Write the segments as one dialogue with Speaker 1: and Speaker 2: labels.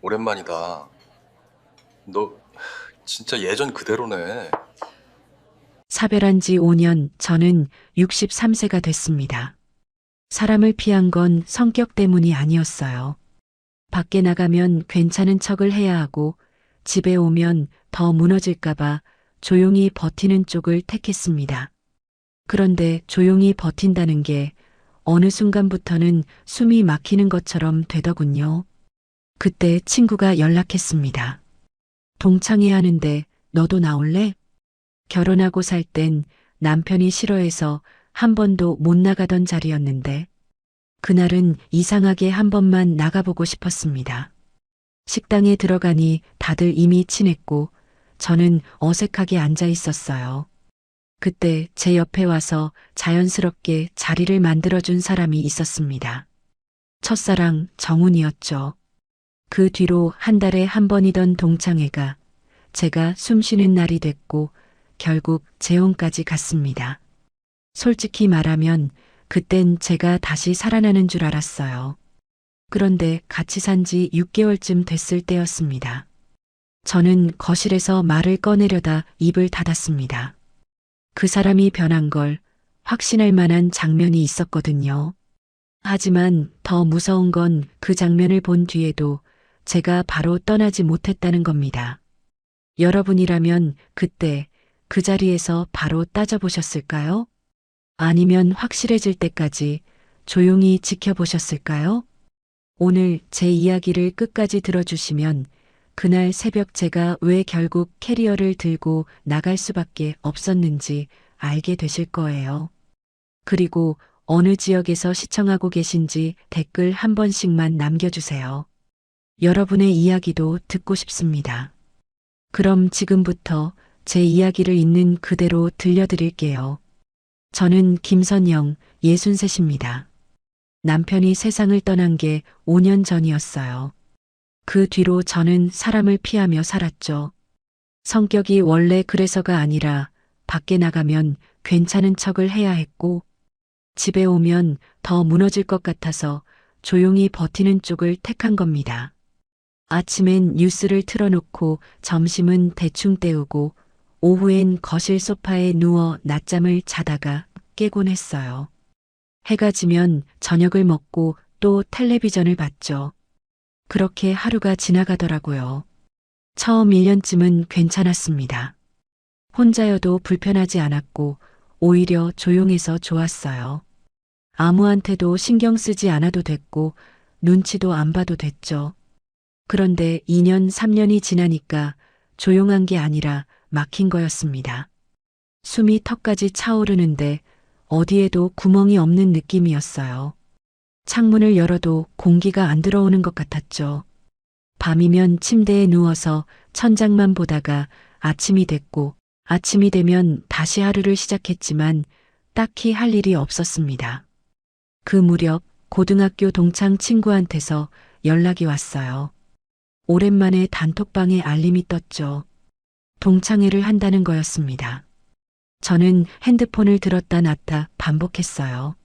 Speaker 1: 오랜만이다. 너 진짜 예전 그대로네.
Speaker 2: 사별한 지 5년 저는 63세가 됐습니다. 사람을 피한 건 성격 때문이 아니었어요. 밖에 나가면 괜찮은 척을 해야 하고 집에 오면 더 무너질까봐 조용히 버티는 쪽을 택했습니다. 그런데 조용히 버틴다는 게 어느 순간부터는 숨이 막히는 것처럼 되더군요. 그때 친구가 연락했습니다. 동창회 하는데 너도 나올래? 결혼하고 살 땐 남편이 싫어해서 한 번도 못 나가던 자리였는데 그날은 이상하게 한 번만 나가보고 싶었습니다. 식당에 들어가니 다들 이미 친했고 저는 어색하게 앉아 있었어요. 그때 제 옆에 와서 자연스럽게 자리를 만들어준 사람이 있었습니다. 첫사랑 정훈이었죠. 그 뒤로 한 달에 한 번이던 동창회가 제가 숨 쉬는 날이 됐고 결국 재혼까지 갔습니다. 솔직히 말하면 그땐 제가 다시 살아나는 줄 알았어요. 그런데 같이 산 지 6개월쯤 됐을 때였습니다. 저는 거실에서 말을 꺼내려다 입을 닫았습니다. 그 사람이 변한 걸 확신할 만한 장면이 있었거든요. 하지만 더 무서운 건 그 장면을 본 뒤에도 제가 바로 떠나지 못했다는 겁니다. 여러분이라면 그때 그 자리에서 바로 따져보셨을까요? 아니면 확실해질 때까지 조용히 지켜보셨을까요? 오늘 제 이야기를 끝까지 들어주시면 그날 새벽 제가 왜 결국 캐리어를 들고 나갈 수밖에 없었는지 알게 되실 거예요. 그리고 어느 지역에서 시청하고 계신지 댓글 한 번씩만 남겨주세요. 여러분의 이야기도 듣고 싶습니다. 그럼 지금부터 제 이야기를 있는 그대로 들려드릴게요. 저는 김선영, 63입니다. 남편이 세상을 떠난 게 5년 전이었어요. 그 뒤로 저는 사람을 피하며 살았죠. 성격이 원래 그래서가 아니라 밖에 나가면 괜찮은 척을 해야 했고 집에 오면 더 무너질 것 같아서 조용히 버티는 쪽을 택한 겁니다. 아침엔 뉴스를 틀어놓고 점심은 대충 때우고 오후엔 거실 소파에 누워 낮잠을 자다가 깨곤 했어요. 해가 지면 저녁을 먹고 또 텔레비전을 봤죠. 그렇게 하루가 지나가더라고요. 처음 1년쯤은 괜찮았습니다. 혼자여도 불편하지 않았고 오히려 조용해서 좋았어요. 아무한테도 신경 쓰지 않아도 됐고 눈치도 안 봐도 됐죠. 그런데 2년, 3년이 지나니까 조용한 게 아니라 막힌 거였습니다. 숨이 턱까지 차오르는데 어디에도 구멍이 없는 느낌이었어요. 창문을 열어도 공기가 안 들어오는 것 같았죠. 밤이면 침대에 누워서 천장만 보다가 아침이 됐고 아침이 되면 다시 하루를 시작했지만 딱히 할 일이 없었습니다. 그 무렵 고등학교 동창 친구한테서 연락이 왔어요. 오랜만에 단톡방에 알림이 떴죠. 동창회를 한다는 거였습니다. 저는 핸드폰을 들었다 놨다 반복했어요.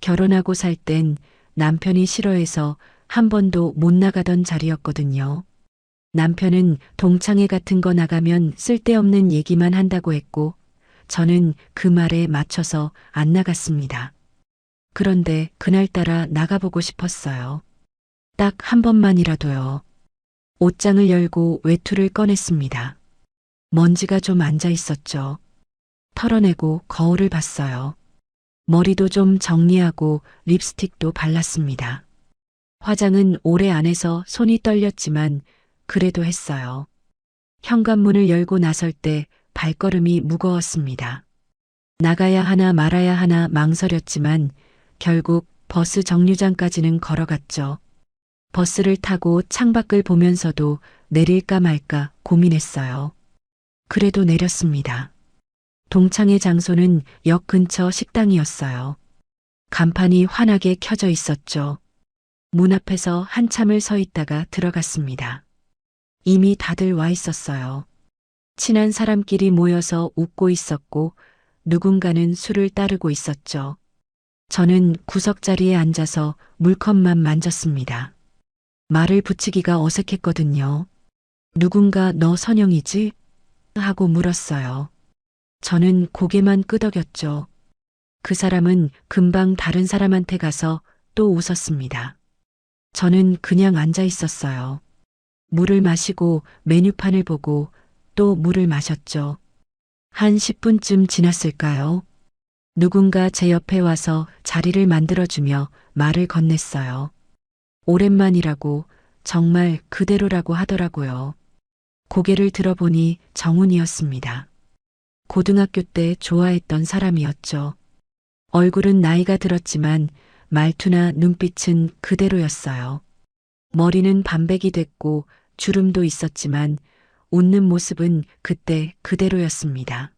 Speaker 2: 결혼하고 살 땐 남편이 싫어해서 한 번도 못 나가던 자리였거든요. 남편은 동창회 같은 거 나가면 쓸데없는 얘기만 한다고 했고 저는 그 말에 맞춰서 안 나갔습니다. 그런데 그날따라 나가보고 싶었어요. 딱 한 번만이라도요. 옷장을 열고 외투를 꺼냈습니다. 먼지가 좀 앉아 있었죠. 털어내고 거울을 봤어요. 머리도 좀 정리하고 립스틱도 발랐습니다. 화장은 오래 안 해서 손이 떨렸지만 그래도 했어요. 현관문을 열고 나설 때 발걸음이 무거웠습니다. 나가야 하나 말아야 하나 망설였지만 결국 버스 정류장까지는 걸어갔죠. 버스를 타고 창밖을 보면서도 내릴까 말까 고민했어요. 그래도 내렸습니다. 동창회 장소는 역 근처 식당이었어요. 간판이 환하게 켜져 있었죠. 문 앞에서 한참을 서 있다가 들어갔습니다. 이미 다들 와 있었어요. 친한 사람끼리 모여서 웃고 있었고 누군가는 술을 따르고 있었죠. 저는 구석자리에 앉아서 물컵만 만졌습니다. 말을 붙이기가 어색했거든요. 누군가 너 선영이지? 하고 물었어요. 저는 고개만 끄덕였죠. 그 사람은 금방 다른 사람한테 가서 또 웃었습니다. 저는 그냥 앉아 있었어요. 물을 마시고 메뉴판을 보고 또 물을 마셨죠. 한 10분쯤 지났을까요? 누군가 제 옆에 와서 자리를 만들어주며 말을 건넸어요. 오랜만이라고, 정말 그대로라고 하더라고요. 고개를 들어보니 정훈이었습니다. 고등학교 때 좋아했던 사람이었죠. 얼굴은 나이가 들었지만 말투나 눈빛은 그대로였어요. 머리는 반백이 됐고 주름도 있었지만 웃는 모습은 그때 그대로였습니다.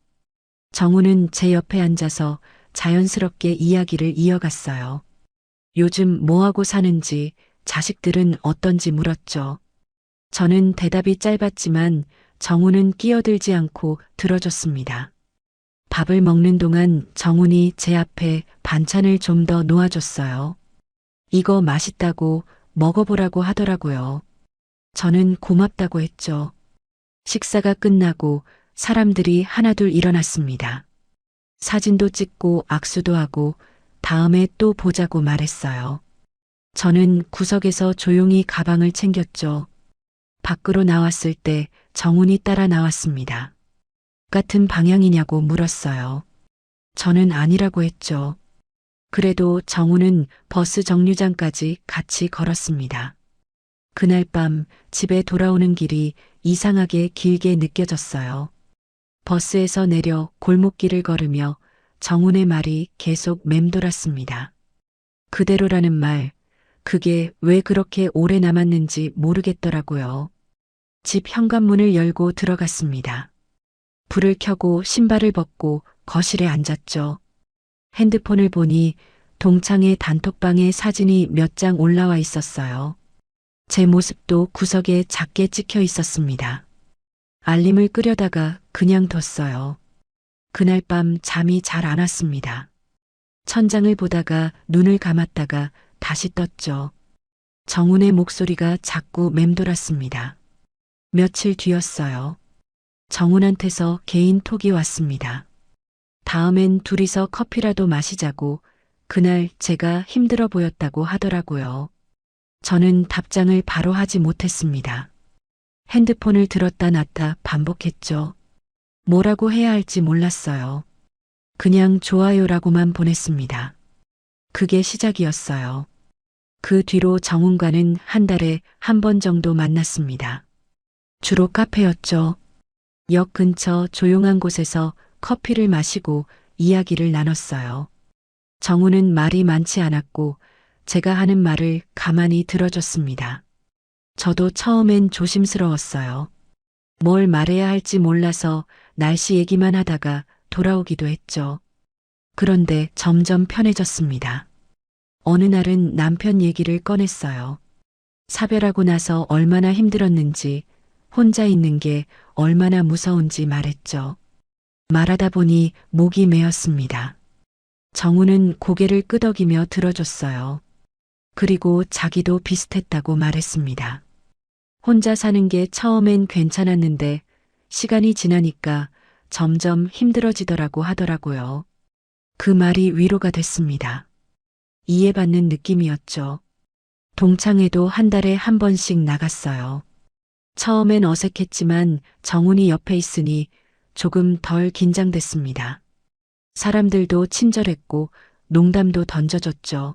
Speaker 2: 정우는 제 옆에 앉아서 자연스럽게 이야기를 이어갔어요. 요즘 뭐하고 사는지, 자식들은 어떤지 물었죠. 저는 대답이 짧았지만 정우는 끼어들지 않고 들어줬습니다. 밥을 먹는 동안 정훈이 제 앞에 반찬을 좀 더 놓아줬어요. 이거 맛있다고 먹어보라고 하더라고요. 저는 고맙다고 했죠. 식사가 끝나고 사람들이 하나둘 일어났습니다. 사진도 찍고 악수도 하고 다음에 또 보자고 말했어요. 저는 구석에서 조용히 가방을 챙겼죠. 밖으로 나왔을 때 정훈이 따라 나왔습니다. 같은 방향이냐고 물었어요. 저는 아니라고 했죠. 그래도 정우는 버스 정류장까지 같이 걸었습니다. 그날 밤 집에 돌아오는 길이 이상하게 길게 느껴졌어요. 버스에서 내려 골목길을 걸으며 정훈의 말이 계속 맴돌았습니다. 그대로라는 말, 그게 왜 그렇게 오래 남았는지 모르겠더라고요. 집 현관문을 열고 들어갔습니다. 불을 켜고 신발을 벗고 거실에 앉았죠. 핸드폰을 보니 동창의 단톡방에 사진이 몇 장 올라와 있었어요. 제 모습도 구석에 작게 찍혀 있었습니다. 알림을 끄려다가 그냥 뒀어요. 그날 밤 잠이 잘 안 왔습니다. 천장을 보다가 눈을 감았다가 다시 떴죠. 정훈의 목소리가 자꾸 맴돌았습니다. 며칠 뒤였어요. 정훈한테서 개인 톡이 왔습니다. 다음엔 둘이서 커피라도 마시자고, 그날 제가 힘들어 보였다고 하더라고요. 저는 답장을 바로 하지 못했습니다. 핸드폰을 들었다 놨다 반복했죠. 뭐라고 해야 할지 몰랐어요. 그냥 좋아요라고만 보냈습니다. 그게 시작이었어요. 그 뒤로 정훈과는 한 달에 한 번 정도 만났습니다. 주로 카페였죠. 역 근처 조용한 곳에서 커피를 마시고 이야기를 나눴어요. 정우는 말이 많지 않았고 제가 하는 말을 가만히 들어줬습니다. 저도 처음엔 조심스러웠어요. 뭘 말해야 할지 몰라서 날씨 얘기만 하다가 돌아오기도 했죠. 그런데 점점 편해졌습니다. 어느 날은 남편 얘기를 꺼냈어요. 사별하고 나서 얼마나 힘들었는지, 혼자 있는 게 얼마나 무서운지 말했죠. 말하다 보니 목이 메었습니다. 정우는 고개를 끄덕이며 들어줬어요. 그리고 자기도 비슷했다고 말했습니다. 혼자 사는 게 처음엔 괜찮았는데 시간이 지나니까 점점 힘들어지더라고 하더라고요. 그 말이 위로가 됐습니다. 이해받는 느낌이었죠. 동창회도 한 달에 한 번씩 나갔어요. 처음엔 어색했지만 정훈이 옆에 있으니 조금 덜 긴장됐습니다. 사람들도 친절했고 농담도 던져줬죠.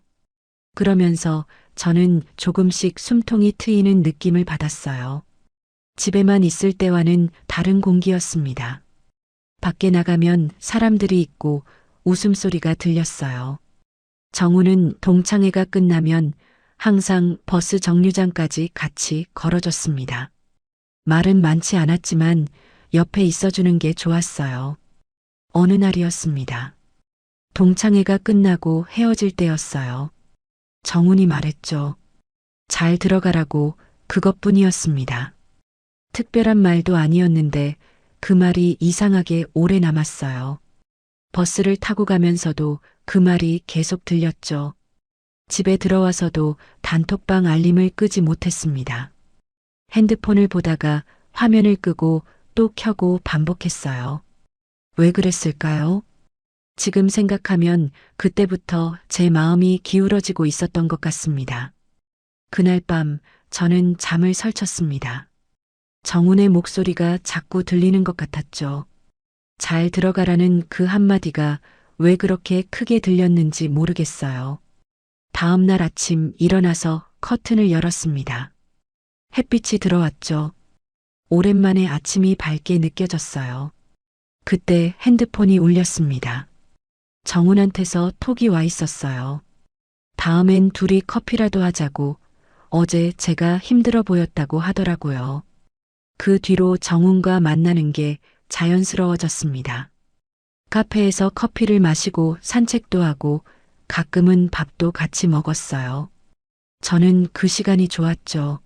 Speaker 2: 그러면서 저는 조금씩 숨통이 트이는 느낌을 받았어요. 집에만 있을 때와는 다른 공기였습니다. 밖에 나가면 사람들이 있고 웃음소리가 들렸어요. 정우는 동창회가 끝나면 항상 버스 정류장까지 같이 걸어줬습니다. 말은 많지 않았지만 옆에 있어주는 게 좋았어요. 어느 날이었습니다. 동창회가 끝나고 헤어질 때였어요. 정훈이 말했죠. 잘 들어가라고, 그것뿐이었습니다. 특별한 말도 아니었는데 그 말이 이상하게 오래 남았어요. 버스를 타고 가면서도 그 말이 계속 들렸죠. 집에 들어와서도 단톡방 알림을 끄지 못했습니다. 핸드폰을 보다가 화면을 끄고 또 켜고 반복했어요. 왜 그랬을까요? 지금 생각하면 그때부터 제 마음이 기울어지고 있었던 것 같습니다. 그날 밤 저는 잠을 설쳤습니다. 정훈의 목소리가 자꾸 들리는 것 같았죠. 잘 들어가라는 그 한마디가 왜 그렇게 크게 들렸는지 모르겠어요. 다음 날 아침 일어나서 커튼을 열었습니다. 햇빛이 들어왔죠. 오랜만에 아침이 밝게 느껴졌어요. 그때 핸드폰이 울렸습니다. 정훈한테서 톡이 와 있었어요. 다음엔 둘이 커피라도 하자고 어제 제가 힘들어 보였다고 하더라고요. 그 뒤로 정훈과 만나는 게 자연스러워졌습니다. 카페에서 커피를 마시고 산책도 하고 가끔은 밥도 같이 먹었어요. 저는 그 시간이 좋았죠.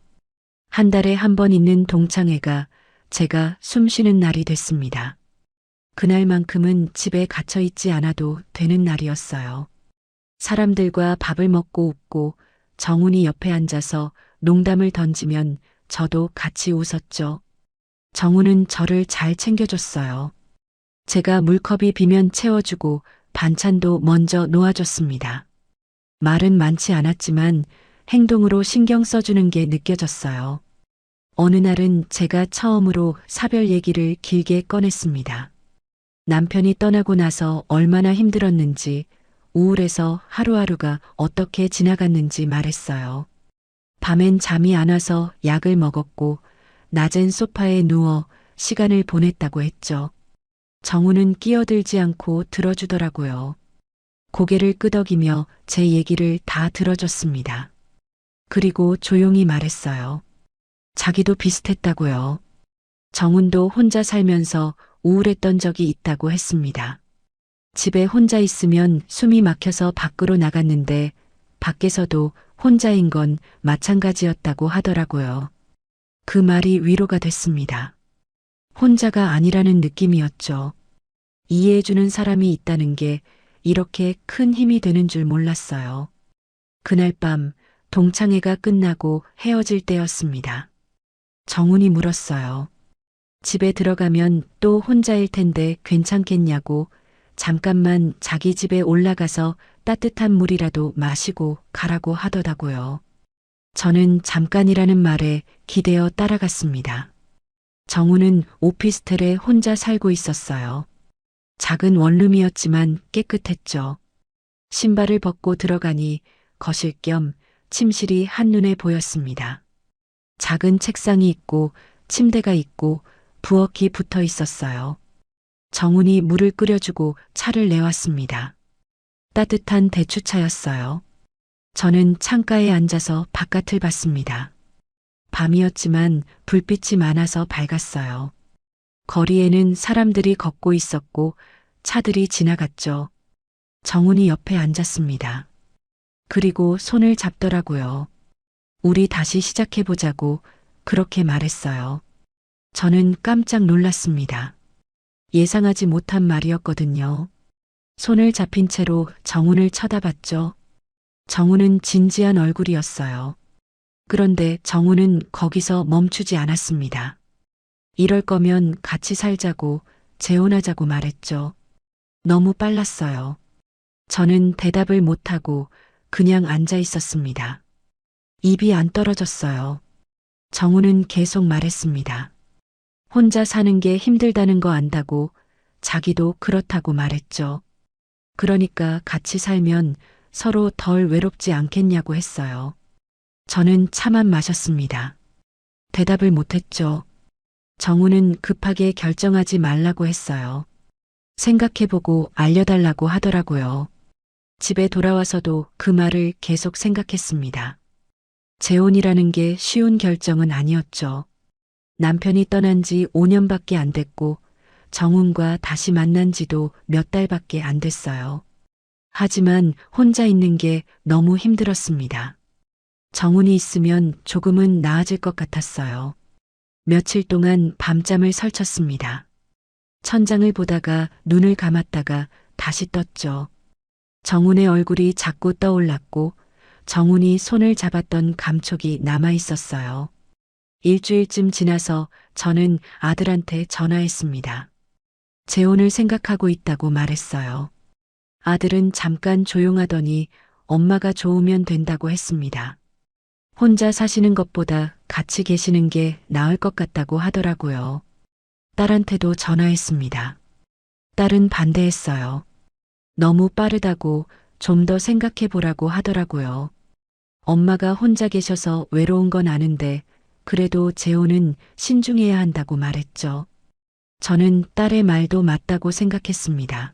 Speaker 2: 한 달에 한 번 있는 동창회가 제가 숨 쉬는 날이 됐습니다. 그날만큼은 집에 갇혀 있지 않아도 되는 날이었어요. 사람들과 밥을 먹고 웃고 정훈이 옆에 앉아서 농담을 던지면 저도 같이 웃었죠. 정훈은 저를 잘 챙겨줬어요. 제가 물컵이 비면 채워주고 반찬도 먼저 놓아줬습니다. 말은 많지 않았지만 행동으로 신경 써주는 게 느껴졌어요. 어느 날은 제가 처음으로 사별 얘기를 길게 꺼냈습니다. 남편이 떠나고 나서 얼마나 힘들었는지, 우울해서 하루하루가 어떻게 지나갔는지 말했어요. 밤엔 잠이 안 와서 약을 먹었고, 낮엔 소파에 누워 시간을 보냈다고 했죠. 정우는 끼어들지 않고 들어주더라고요. 고개를 끄덕이며 제 얘기를 다 들어줬습니다. 그리고 조용히 말했어요. 자기도 비슷했다고요. 정훈도 혼자 살면서 우울했던 적이 있다고 했습니다. 집에 혼자 있으면 숨이 막혀서 밖으로 나갔는데 밖에서도 혼자인 건 마찬가지였다고 하더라고요. 그 말이 위로가 됐습니다. 혼자가 아니라는 느낌이었죠. 이해해주는 사람이 있다는 게 이렇게 큰 힘이 되는 줄 몰랐어요. 그날 밤 동창회가 끝나고 헤어질 때였습니다. 정훈이 물었어요. 집에 들어가면 또 혼자일 텐데 괜찮겠냐고 잠깐만 자기 집에 올라가서 따뜻한 물이라도 마시고 가라고 하더라고요. 저는 잠깐이라는 말에 기대어 따라갔습니다. 정우는 오피스텔에 혼자 살고 있었어요. 작은 원룸이었지만 깨끗했죠. 신발을 벗고 들어가니 거실 겸 침실이 한눈에 보였습니다. 작은 책상이 있고 침대가 있고 부엌이 붙어 있었어요. 정훈이 물을 끓여주고 차를 내왔습니다. 따뜻한 대추차였어요. 저는 창가에 앉아서 바깥을 봤습니다. 밤이었지만 불빛이 많아서 밝았어요. 거리에는 사람들이 걷고 있었고 차들이 지나갔죠. 정훈이 옆에 앉았습니다. 그리고 손을 잡더라고요. 우리 다시 시작해보자고 그렇게 말했어요. 저는 깜짝 놀랐습니다. 예상하지 못한 말이었거든요. 손을 잡힌 채로 정훈을 쳐다봤죠. 정훈은 진지한 얼굴이었어요. 그런데 정훈은 거기서 멈추지 않았습니다. 이럴 거면 같이 살자고 재혼하자고 말했죠. 너무 빨랐어요. 저는 대답을 못하고 그냥 앉아 있었습니다. 입이 안 떨어졌어요. 정훈은 계속 말했습니다. 혼자 사는 게 힘들다는 거 안다고 자기도 그렇다고 말했죠. 그러니까 같이 살면 서로 덜 외롭지 않겠냐고 했어요. 저는 차만 마셨습니다. 대답을 못했죠. 정우는 급하게 결정하지 말라고 했어요. 생각해보고 알려달라고 하더라고요. 집에 돌아와서도 그 말을 계속 생각했습니다. 재혼이라는 게 쉬운 결정은 아니었죠. 남편이 떠난 지 5년밖에 안 됐고 정훈과 다시 만난 지도 몇 달밖에 안 됐어요. 하지만 혼자 있는 게 너무 힘들었습니다. 정훈이 있으면 조금은 나아질 것 같았어요. 며칠 동안 밤잠을 설쳤습니다. 천장을 보다가 눈을 감았다가 다시 떴죠. 정훈의 얼굴이 자꾸 떠올랐고 정훈이 손을 잡았던 감촉이 남아 있었어요. 일주일쯤 지나서 저는 아들한테 전화했습니다. 재혼을 생각하고 있다고 말했어요. 아들은 잠깐 조용하더니 엄마가 좋으면 된다고 했습니다. 혼자 사시는 것보다 같이 계시는 게 나을 것 같다고 하더라고요. 딸한테도 전화했습니다. 딸은 반대했어요. 너무 빠르다고 좀 더 생각해 보라고 하더라고요. 엄마가 혼자 계셔서 외로운 건 아는데 그래도 재혼은 신중해야 한다고 말했죠. 저는 딸의 말도 맞다고 생각했습니다.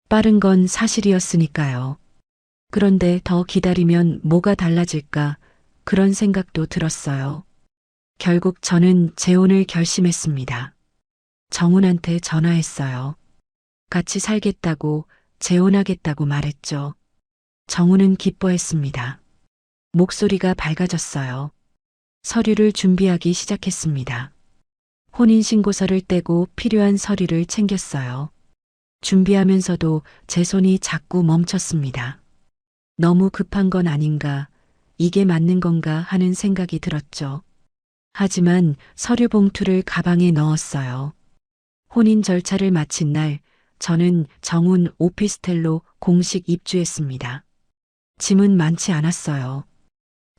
Speaker 2: 빠른 건 사실이었으니까요. 그런데 더 기다리면 뭐가 달라질까 그런 생각도 들었어요. 결국 저는 재혼을 결심했습니다. 정훈한테 전화했어요. 같이 살겠다고 재혼하겠다고 말했죠. 정훈은 기뻐했습니다. 목소리가 밝아졌어요. 서류를 준비하기 시작했습니다. 혼인신고서를 떼고 필요한 서류를 챙겼어요. 준비하면서도 제 손이 자꾸 멈췄습니다. 너무 급한 건 아닌가, 이게 맞는 건가 하는 생각이 들었죠. 하지만 서류 봉투를 가방에 넣었어요. 혼인 절차를 마친 날, 저는 정훈 오피스텔로 공식 입주했습니다. 짐은 많지 않았어요.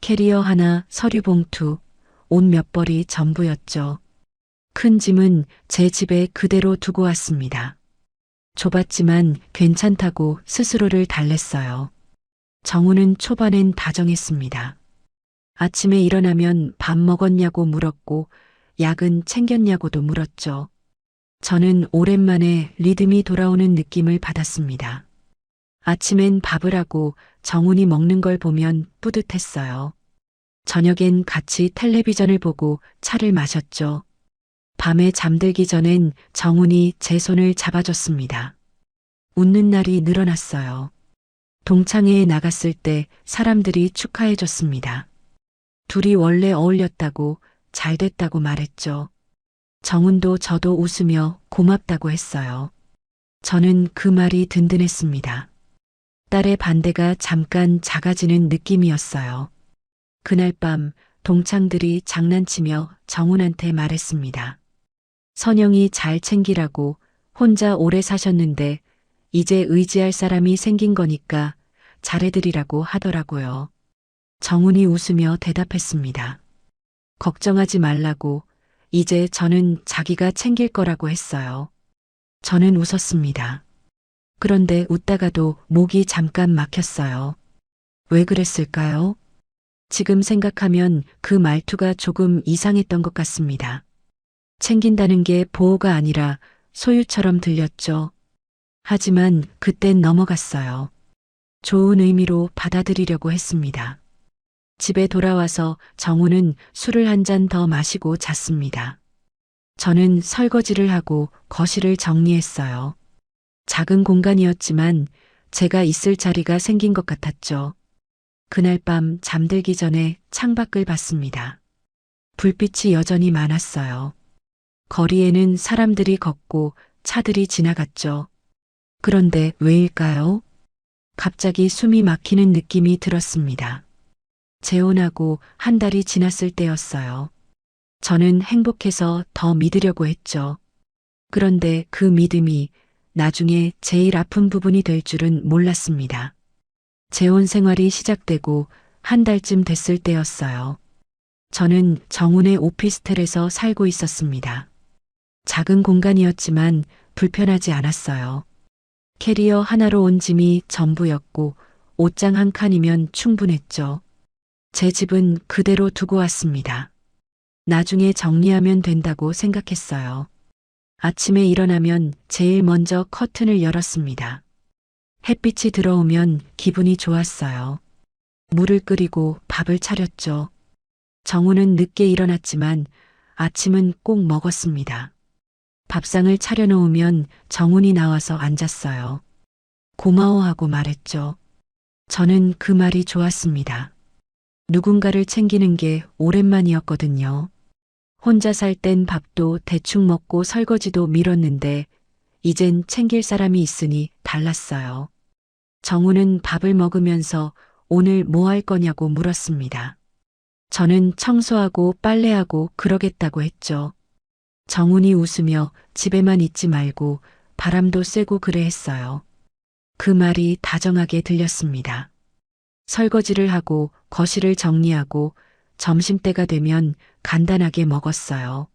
Speaker 2: 캐리어 하나, 서류 봉투, 옷 몇 벌이 전부였죠. 큰 짐은 제 집에 그대로 두고 왔습니다. 좁았지만 괜찮다고 스스로를 달랬어요. 정훈은 초반엔 다정했습니다. 아침에 일어나면 밥 먹었냐고 물었고 약은 챙겼냐고도 물었죠. 저는 오랜만에 리듬이 돌아오는 느낌을 받았습니다. 아침엔 밥을 하고 정훈이 먹는 걸 보면 뿌듯했어요. 저녁엔 같이 텔레비전을 보고 차를 마셨죠. 밤에 잠들기 전엔 정훈이 제 손을 잡아줬습니다. 웃는 날이 늘어났어요. 동창회에 나갔을 때 사람들이 축하해줬습니다. 둘이 원래 어울렸다고 잘 됐다고 말했죠. 정훈도 저도 웃으며 고맙다고 했어요. 저는 그 말이 든든했습니다. 딸의 반대가 잠깐 작아지는 느낌이었어요. 그날 밤 동창들이 장난치며 정훈한테 말했습니다. 선영이 잘 챙기라고 혼자 오래 사셨는데 이제 의지할 사람이 생긴 거니까 잘해드리라고 하더라고요. 정훈이 웃으며 대답했습니다. 걱정하지 말라고 이제 저는 자기가 챙길 거라고 했어요. 저는 웃었습니다. 그런데 웃다가도 목이 잠깐 막혔어요. 왜 그랬을까요? 지금 생각하면 그 말투가 조금 이상했던 것 같습니다. 챙긴다는 게 보호가 아니라 소유처럼 들렸죠. 하지만 그땐 넘어갔어요. 좋은 의미로 받아들이려고 했습니다. 집에 돌아와서 정훈은 술을 한 잔 더 마시고 잤습니다. 저는 설거지를 하고 거실을 정리했어요. 작은 공간이었지만 제가 있을 자리가 생긴 것 같았죠. 그날 밤 잠들기 전에 창밖을 봤습니다. 불빛이 여전히 많았어요. 거리에는 사람들이 걷고 차들이 지나갔죠. 그런데 왜일까요? 갑자기 숨이 막히는 느낌이 들었습니다. 재혼하고 한 달이 지났을 때였어요. 저는 행복해서 더 믿으려고 했죠. 그런데 그 믿음이 나중에 제일 아픈 부분이 될 줄은 몰랐습니다. 재혼 생활이 시작되고 한 달쯤 됐을 때였어요. 저는 정훈의 오피스텔에서 살고 있었습니다. 작은 공간이었지만 불편하지 않았어요. 캐리어 하나로 온 짐이 전부였고 옷장 한 칸이면 충분했죠. 제 집은 그대로 두고 왔습니다. 나중에 정리하면 된다고 생각했어요. 아침에 일어나면 제일 먼저 커튼을 열었습니다. 햇빛이 들어오면 기분이 좋았어요. 물을 끓이고 밥을 차렸죠. 정훈은 늦게 일어났지만 아침은 꼭 먹었습니다. 밥상을 차려놓으면 정훈이 나와서 앉았어요. 고마워하고 말했죠. 저는 그 말이 좋았습니다. 누군가를 챙기는 게 오랜만이었거든요. 혼자 살 땐 밥도 대충 먹고 설거지도 미뤘는데 이젠 챙길 사람이 있으니 달랐어요. 정훈은 밥을 먹으면서 오늘 뭐 할 거냐고 물었습니다. 저는 청소하고 빨래하고 그러겠다고 했죠. 정훈이 웃으며 집에만 있지 말고 바람도 쐬고 그래 했어요. 그 말이 다정하게 들렸습니다. 설거지를 하고 거실을 정리하고 점심때가 되면 간단하게 먹었어요.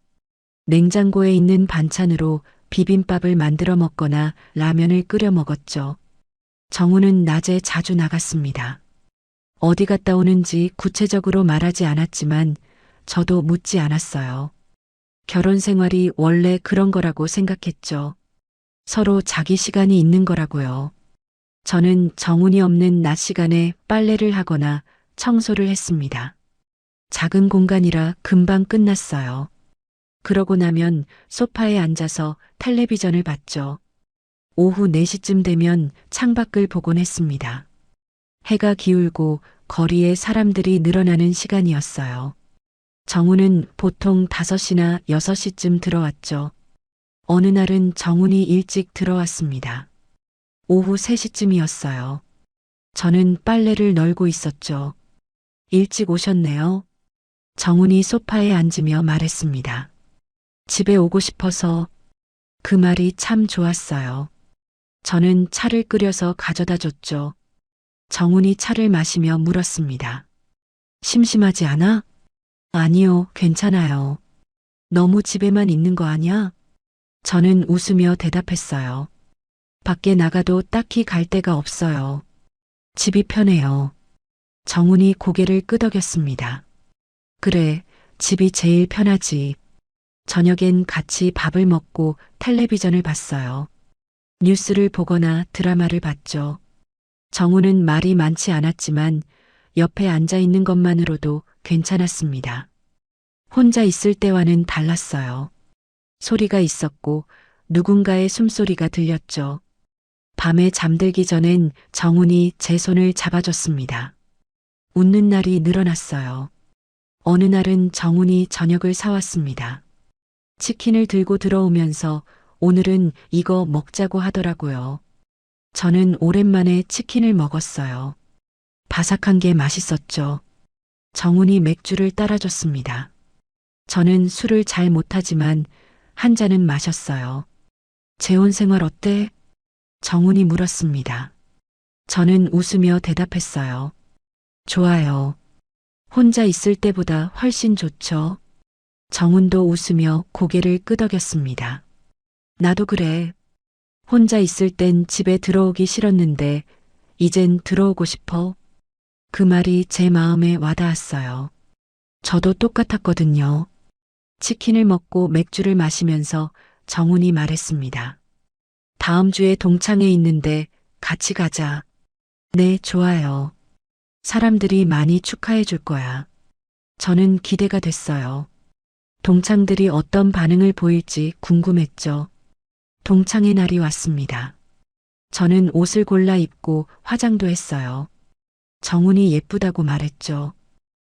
Speaker 2: 냉장고에 있는 반찬으로 비빔밥을 만들어 먹거나 라면을 끓여 먹었죠. 정우는 낮에 자주 나갔습니다. 어디 갔다 오는지 구체적으로 말하지 않았지만 저도 묻지 않았어요. 결혼 생활이 원래 그런 거라고 생각했죠. 서로 자기 시간이 있는 거라고요. 저는 정훈이 없는 낮 시간에 빨래를 하거나 청소를 했습니다. 작은 공간이라 금방 끝났어요. 그러고 나면 소파에 앉아서 텔레비전을 봤죠. 오후 4시쯤 되면 창밖을 보곤 했습니다. 해가 기울고 거리에 사람들이 늘어나는 시간이었어요. 정훈은 보통 5시나 6시쯤 들어왔죠. 어느 날은 정훈이 일찍 들어왔습니다. 오후 3시쯤이었어요. 저는 빨래를 널고 있었죠. 일찍 오셨네요. 정훈이 소파에 앉으며 말했습니다. 집에 오고 싶어서. 그 말이 참 좋았어요. 저는 차를 끓여서 가져다 줬죠. 정훈이 차를 마시며 물었습니다. 심심하지 않아? 아니요, 괜찮아요. 너무 집에만 있는 거 아니야? 저는 웃으며 대답했어요. 밖에 나가도 딱히 갈 데가 없어요. 집이 편해요. 정훈이 고개를 끄덕였습니다. 그래, 집이 제일 편하지. 저녁엔 같이 밥을 먹고 텔레비전을 봤어요. 뉴스를 보거나 드라마를 봤죠. 정우는 말이 많지 않았지만 옆에 앉아 있는 것만으로도 괜찮았습니다. 혼자 있을 때와는 달랐어요. 소리가 있었고 누군가의 숨소리가 들렸죠. 밤에 잠들기 전엔 정훈이 제 손을 잡아줬습니다. 웃는 날이 늘어났어요. 어느 날은 정훈이 저녁을 사왔습니다. 치킨을 들고 들어오면서 오늘은 이거 먹자고 하더라고요. 저는 오랜만에 치킨을 먹었어요. 바삭한 게 맛있었죠. 정훈이 맥주를 따라줬습니다. 저는 술을 잘 못하지만 한 잔은 마셨어요. 재혼 생활 어때? 정훈이 물었습니다. 저는 웃으며 대답했어요. 좋아요. 혼자 있을 때보다 훨씬 좋죠. 정훈도 웃으며 고개를 끄덕였습니다. 나도 그래. 혼자 있을 땐 집에 들어오기 싫었는데 이젠 들어오고 싶어. 그 말이 제 마음에 와닿았어요. 저도 똑같았거든요. 치킨을 먹고 맥주를 마시면서 정훈이 말했습니다. 다음 주에 동창회 있는데 같이 가자. 네, 좋아요. 사람들이 많이 축하해 줄 거야. 저는 기대가 됐어요. 동창들이 어떤 반응을 보일지 궁금했죠. 동창회 날이 왔습니다. 저는 옷을 골라 입고 화장도 했어요. 정훈이 예쁘다고 말했죠.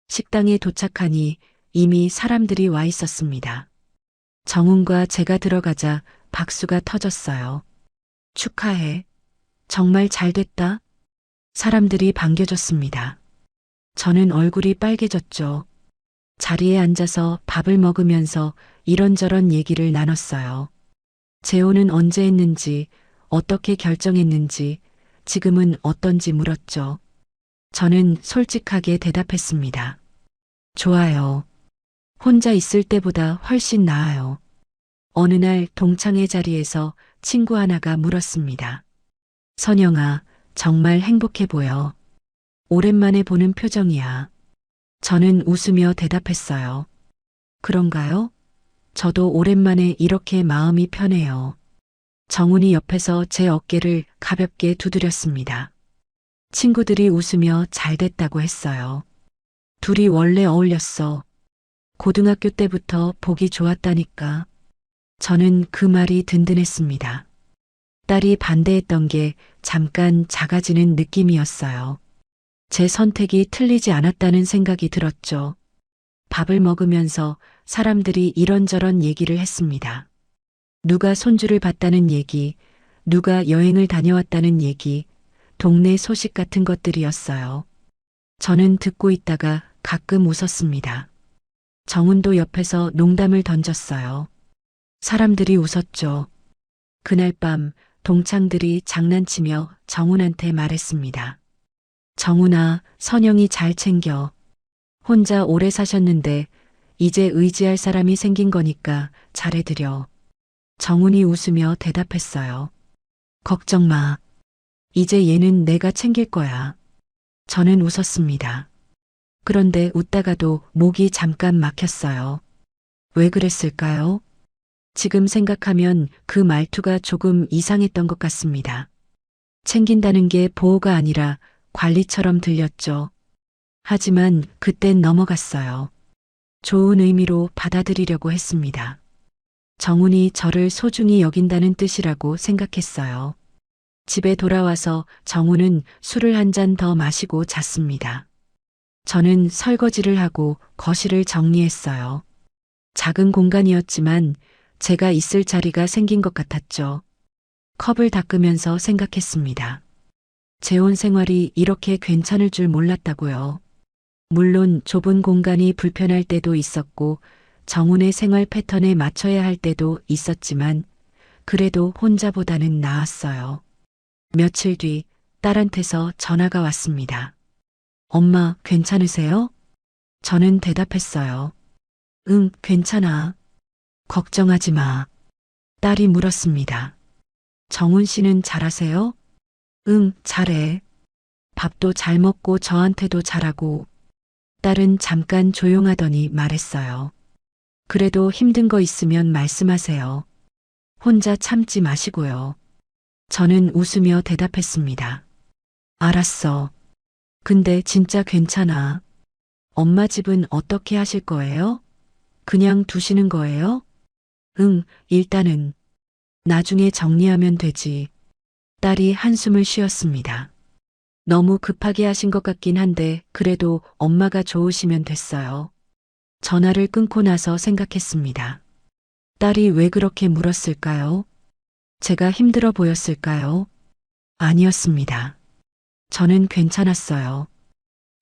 Speaker 2: 식당에 도착하니 이미 사람들이 와 있었습니다. 정훈과 제가 들어가자 박수가 터졌어요. 축하해. 정말 잘 됐다. 사람들이 반겨줬습니다. 저는 얼굴이 빨개졌죠. 자리에 앉아서 밥을 먹으면서 이런저런 얘기를 나눴어요. 재혼은 언제 했는지, 어떻게 결정했는지, 지금은 어떤지 물었죠. 저는 솔직하게 대답했습니다. 좋아요. 혼자 있을 때보다 훨씬 나아요. 어느 날 동창회 자리에서 친구 하나가 물었습니다. 선영아, 정말 행복해 보여. 오랜만에 보는 표정이야. 저는 웃으며 대답했어요. 그런가요? 저도 오랜만에 이렇게 마음이 편해요. 정훈이 옆에서 제 어깨를 가볍게 두드렸습니다. 친구들이 웃으며 잘 됐다고 했어요. 둘이 원래 어울렸어. 고등학교 때부터 보기 좋았다니까. 저는 그 말이 든든했습니다. 딸이 반대했던 게 잠깐 작아지는 느낌이었어요. 제 선택이 틀리지 않았다는 생각이 들었죠. 밥을 먹으면서 사람들이 이런저런 얘기를 했습니다. 누가 손주를 봤다는 얘기, 누가 여행을 다녀왔다는 얘기, 동네 소식 같은 것들이었어요. 저는 듣고 있다가 가끔 웃었습니다. 정훈도 옆에서 농담을 던졌어요. 사람들이 웃었죠. 그날 밤 동창들이 장난치며 정훈한테 말했습니다. 정훈아, 선영이 잘 챙겨. 혼자 오래 사셨는데 이제 의지할 사람이 생긴 거니까 잘해드려. 정훈이 웃으며 대답했어요. 걱정 마. 이제 얘는 내가 챙길 거야. 저는 웃었습니다. 그런데 웃다가도 목이 잠깐 막혔어요. 왜 그랬을까요? 지금 생각하면 그 말투가 조금 이상했던 것 같습니다. 챙긴다는 게 보호가 아니라 관리처럼 들렸죠. 하지만 그땐 넘어갔어요. 좋은 의미로 받아들이려고 했습니다. 정훈이 저를 소중히 여긴다는 뜻이라고 생각했어요. 집에 돌아와서 정훈은 술을 한 잔 더 마시고 잤습니다. 저는 설거지를 하고 거실을 정리했어요. 작은 공간이었지만 제가 있을 자리가 생긴 것 같았죠. 컵을 닦으면서 생각했습니다. 재혼 생활이 이렇게 괜찮을 줄 몰랐다고요. 물론 좁은 공간이 불편할 때도 있었고 정훈의 생활 패턴에 맞춰야 할 때도 있었지만 그래도 혼자보다는 나았어요. 며칠 뒤 딸한테서 전화가 왔습니다. 엄마, 괜찮으세요? 저는 대답했어요. 응, 괜찮아. 걱정하지 마. 딸이 물었습니다. 정훈 씨는 잘하세요? 응, 잘해. 밥도 잘 먹고 저한테도 잘하고. 딸은 잠깐 조용하더니 말했어요. 그래도 힘든 거 있으면 말씀하세요. 혼자 참지 마시고요. 저는 웃으며 대답했습니다. 알았어. 근데 진짜 괜찮아. 엄마 집은 어떻게 하실 거예요? 그냥 두시는 거예요? 응, 일단은. 나중에 정리하면 되지. 딸이 한숨을 쉬었습니다. 너무 급하게 하신 것 같긴 한데 그래도 엄마가 좋으시면 됐어요. 전화를 끊고 나서 생각했습니다. 딸이 왜 그렇게 물었을까요? 제가 힘들어 보였을까요? 아니었습니다. 저는 괜찮았어요.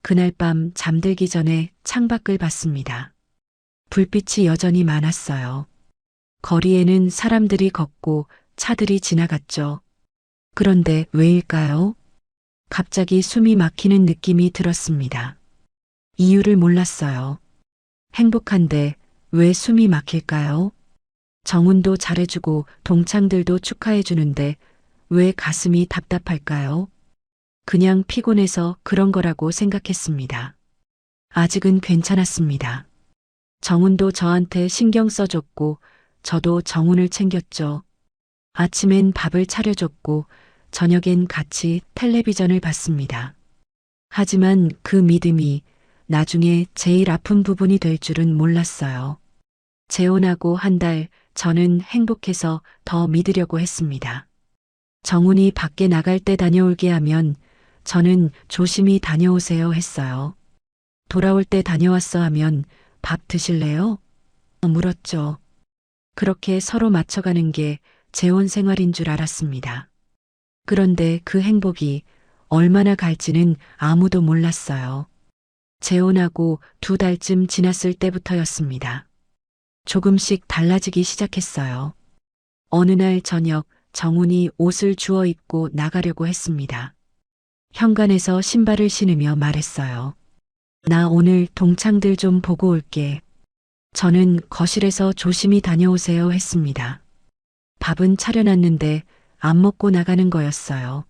Speaker 2: 그날 밤 잠들기 전에 창밖을 봤습니다. 불빛이 여전히 많았어요. 거리에는 사람들이 걷고 차들이 지나갔죠. 그런데 왜일까요? 갑자기 숨이 막히는 느낌이 들었습니다. 이유를 몰랐어요. 행복한데 왜 숨이 막힐까요? 정훈도 잘해주고 동창들도 축하해주는데 왜 가슴이 답답할까요? 그냥 피곤해서 그런 거라고 생각했습니다. 아직은 괜찮았습니다. 정훈도 저한테 신경 써줬고 저도 정훈을 챙겼죠. 아침엔 밥을 차려줬고 저녁엔 같이 텔레비전을 봤습니다. 하지만 그 믿음이 나중에 제일 아픈 부분이 될 줄은 몰랐어요. 재혼하고 한 달 저는 행복해서 더 믿으려고 했습니다. 정훈이 밖에 나갈 때 다녀올게 하면 저는 조심히 다녀오세요 했어요. 돌아올 때 다녀왔어 하면 밥 드실래요? 물었죠. 그렇게 서로 맞춰가는 게 재혼 생활인 줄 알았습니다. 그런데 그 행복이 얼마나 갈지는 아무도 몰랐어요. 재혼하고 2달쯤 지났을 때부터였습니다. 조금씩 달라지기 시작했어요. 어느 날 저녁 정훈이 옷을 주워 입고 나가려고 했습니다. 현관에서 신발을 신으며 말했어요. 나 오늘 동창들 좀 보고 올게. 저는 거실에서 조심히 다녀오세요 했습니다. 밥은 차려놨는데 안 먹고 나가는 거였어요.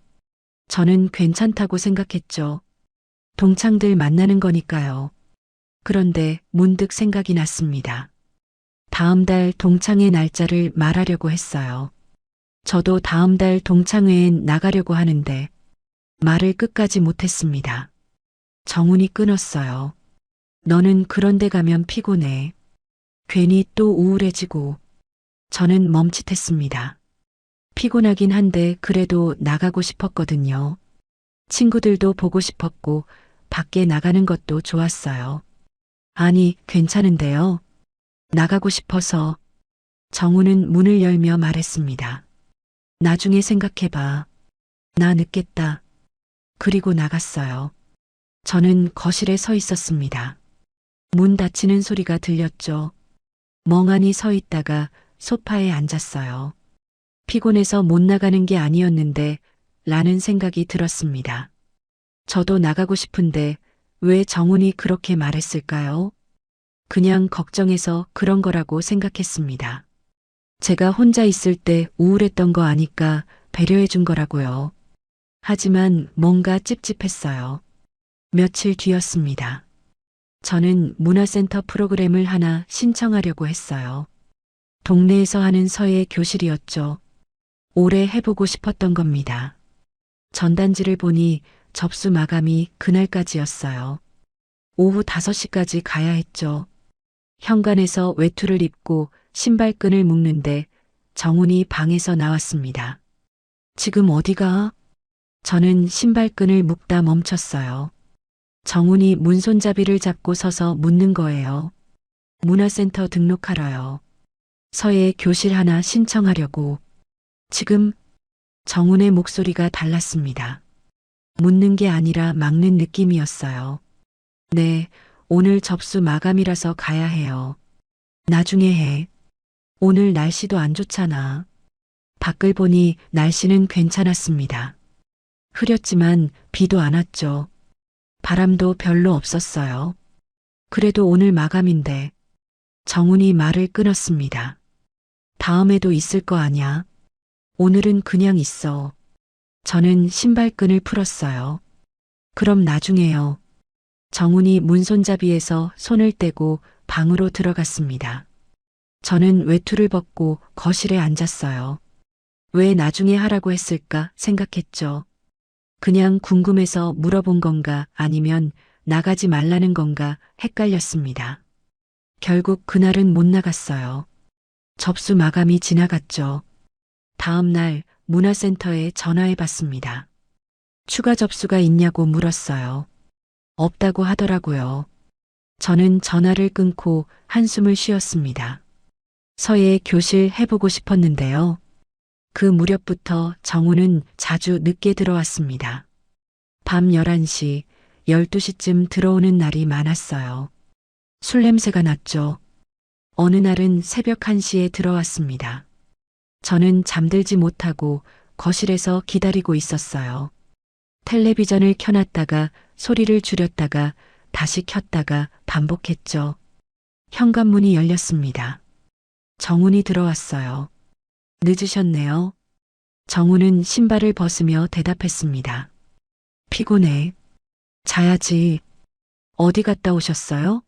Speaker 2: 저는 괜찮다고 생각했죠. 동창들 만나는 거니까요. 그런데 문득 생각이 났습니다. 다음 달 동창회 날짜를 말하려고 했어요. 저도 다음 달 동창회엔 나가려고 하는데 말을 끝까지 못했습니다. 정훈이 끊었어요. 너는 그런 데 가면 피곤해. 괜히 또 우울해지고. 저는 멈칫했습니다. 피곤하긴 한데 그래도 나가고 싶었거든요. 친구들도 보고 싶었고 밖에 나가는 것도 좋았어요. 아니, 괜찮은데요. 나가고 싶어서. 정훈은 문을 열며 말했습니다. 나중에 생각해봐. 나 늦겠다. 그리고 나갔어요. 저는 거실에 서 있었습니다. 문 닫히는 소리가 들렸죠. 멍하니 서 있다가 소파에 앉았어요. 피곤해서 못 나가는 게 아니었는데 라는 생각이 들었습니다. 저도 나가고 싶은데 왜 정훈이 그렇게 말했을까요? 그냥 걱정해서 그런 거라고 생각했습니다. 제가 혼자 있을 때 우울했던 거 아니까 배려해 준 거라고요. 하지만 뭔가 찝찝했어요. 며칠 뒤였습니다. 저는 문화센터 프로그램을 하나 신청하려고 했어요. 동네에서 하는 서예 교실이었죠. 오래 해보고 싶었던 겁니다. 전단지를 보니 접수 마감이 그날까지였어요. 오후 5시까지 가야 했죠. 현관에서 외투를 입고 신발끈을 묶는데 정훈이 방에서 나왔습니다. 지금 어디가? 저는 신발끈을 묶다 멈췄어요. 정훈이 문손잡이를 잡고 서서 묻는 거예요. 문화센터 등록하러요. 서예 교실 하나 신청하려고. 지금 정훈의 목소리가 달랐습니다. 묻는 게 아니라 막는 느낌이었어요. 네, 오늘 접수 마감이라서 가야 해요. 나중에 해. 오늘 날씨도 안 좋잖아. 밖을 보니 날씨는 괜찮았습니다. 흐렸지만 비도 안 왔죠. 바람도 별로 없었어요. 그래도 오늘 마감인데. 정훈이 말을 끊었습니다. 다음에도 있을 거 아냐? 오늘은 그냥 있어. 저는 신발끈을 풀었어요. 그럼 나중에요. 정훈이 문손잡이에서 손을 떼고 방으로 들어갔습니다. 저는 외투를 벗고 거실에 앉았어요. 왜 나중에 하라고 했을까 생각했죠. 그냥 궁금해서 물어본 건가 아니면 나가지 말라는 건가 헷갈렸습니다. 결국 그날은 못 나갔어요. 접수 마감이 지나갔죠. 다음 날 문화센터에 전화해 봤습니다. 추가 접수가 있냐고 물었어요. 없다고 하더라고요. 저는 전화를 끊고 한숨을 쉬었습니다. 서예 교실 해보고 싶었는데요. 그 무렵부터 정훈은 자주 늦게 들어왔습니다. 밤 11시, 12시쯤 들어오는 날이 많았어요. 술 냄새가 났죠. 어느 날은 새벽 1시에 들어왔습니다. 저는 잠들지 못하고 거실에서 기다리고 있었어요. 텔레비전을 켜놨다가 소리를 줄였다가 다시 켰다가 반복했죠. 현관문이 열렸습니다. 정훈이 들어왔어요. 늦으셨네요. 정훈은 신발을 벗으며 대답했습니다. 피곤해. 자야지. 어디 갔다 오셨어요?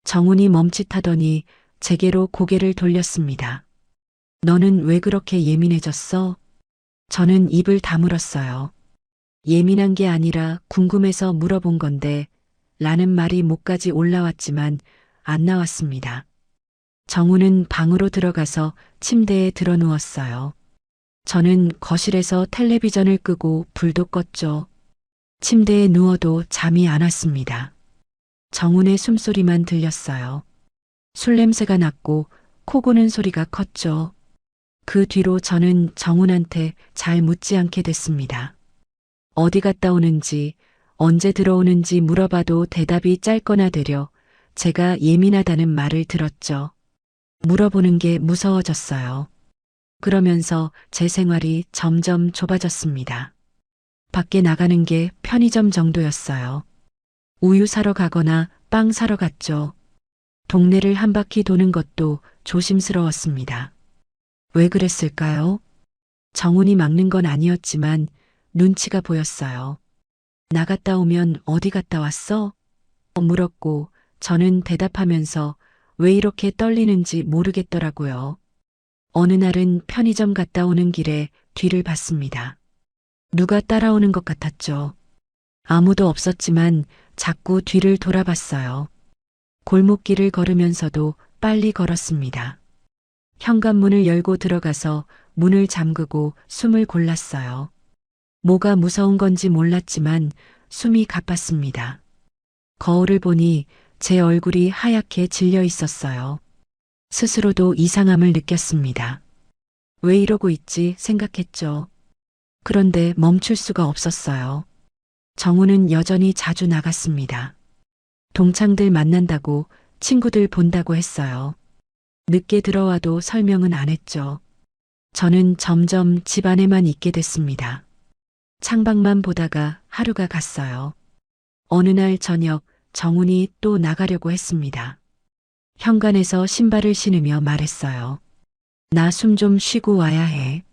Speaker 2: 정훈이 멈칫하더니 제게로 고개를 돌렸습니다. 너는 왜 그렇게 예민해졌어? 저는 입을 다물었어요. 예민한 게 아니라 궁금해서 물어본 건데 라는 말이 목까지 올라왔지만 안 나왔습니다. 정훈은 방으로 들어가서 침대에 드러누웠어요. 저는 거실에서 텔레비전을 끄고 불도 껐죠. 침대에 누워도 잠이 안 왔습니다. 정훈의 숨소리만 들렸어요. 술 냄새가 났고 코 고는 소리가 컸죠. 그 뒤로 저는 정훈한테 잘 묻지 않게 됐습니다. 어디 갔다 오는지, 언제 들어오는지 물어봐도 대답이 짧거나 되려 제가 예민하다는 말을 들었죠. 물어보는 게 무서워졌어요. 그러면서 제 생활이 점점 좁아졌습니다. 밖에 나가는 게 편의점 정도였어요. 우유 사러 가거나 빵 사러 갔죠. 동네를 한 바퀴 도는 것도 조심스러웠습니다. 왜 그랬을까요? 정훈이 막는 건 아니었지만 눈치가 보였어요. 나갔다 오면 어디 갔다 왔어? 물었고 저는 대답하면서 왜 이렇게 떨리는지 모르겠더라고요. 어느 날은 편의점 갔다 오는 길에 뒤를 봤습니다. 누가 따라오는 것 같았죠. 아무도 없었지만 자꾸 뒤를 돌아봤어요. 골목길을 걸으면서도 빨리 걸었습니다. 현관문을 열고 들어가서 문을 잠그고 숨을 골랐어요. 뭐가 무서운 건지 몰랐지만 숨이 가팠습니다. 거울을 보니 제 얼굴이 하얗게 질려 있었어요. 스스로도 이상함을 느꼈습니다. 왜 이러고 있지 생각했죠. 그런데 멈출 수가 없었어요. 정우는 여전히 자주 나갔습니다. 동창들 만난다고, 친구들 본다고 했어요. 늦게 들어와도 설명은 안 했죠. 저는 점점 집 안에만 있게 됐습니다. 창밖만 보다가 하루가 갔어요. 어느 날 저녁 정훈이 또 나가려고 했습니다. 현관에서 신발을 신으며 말했어요. 나 숨 좀 쉬고 와야 해.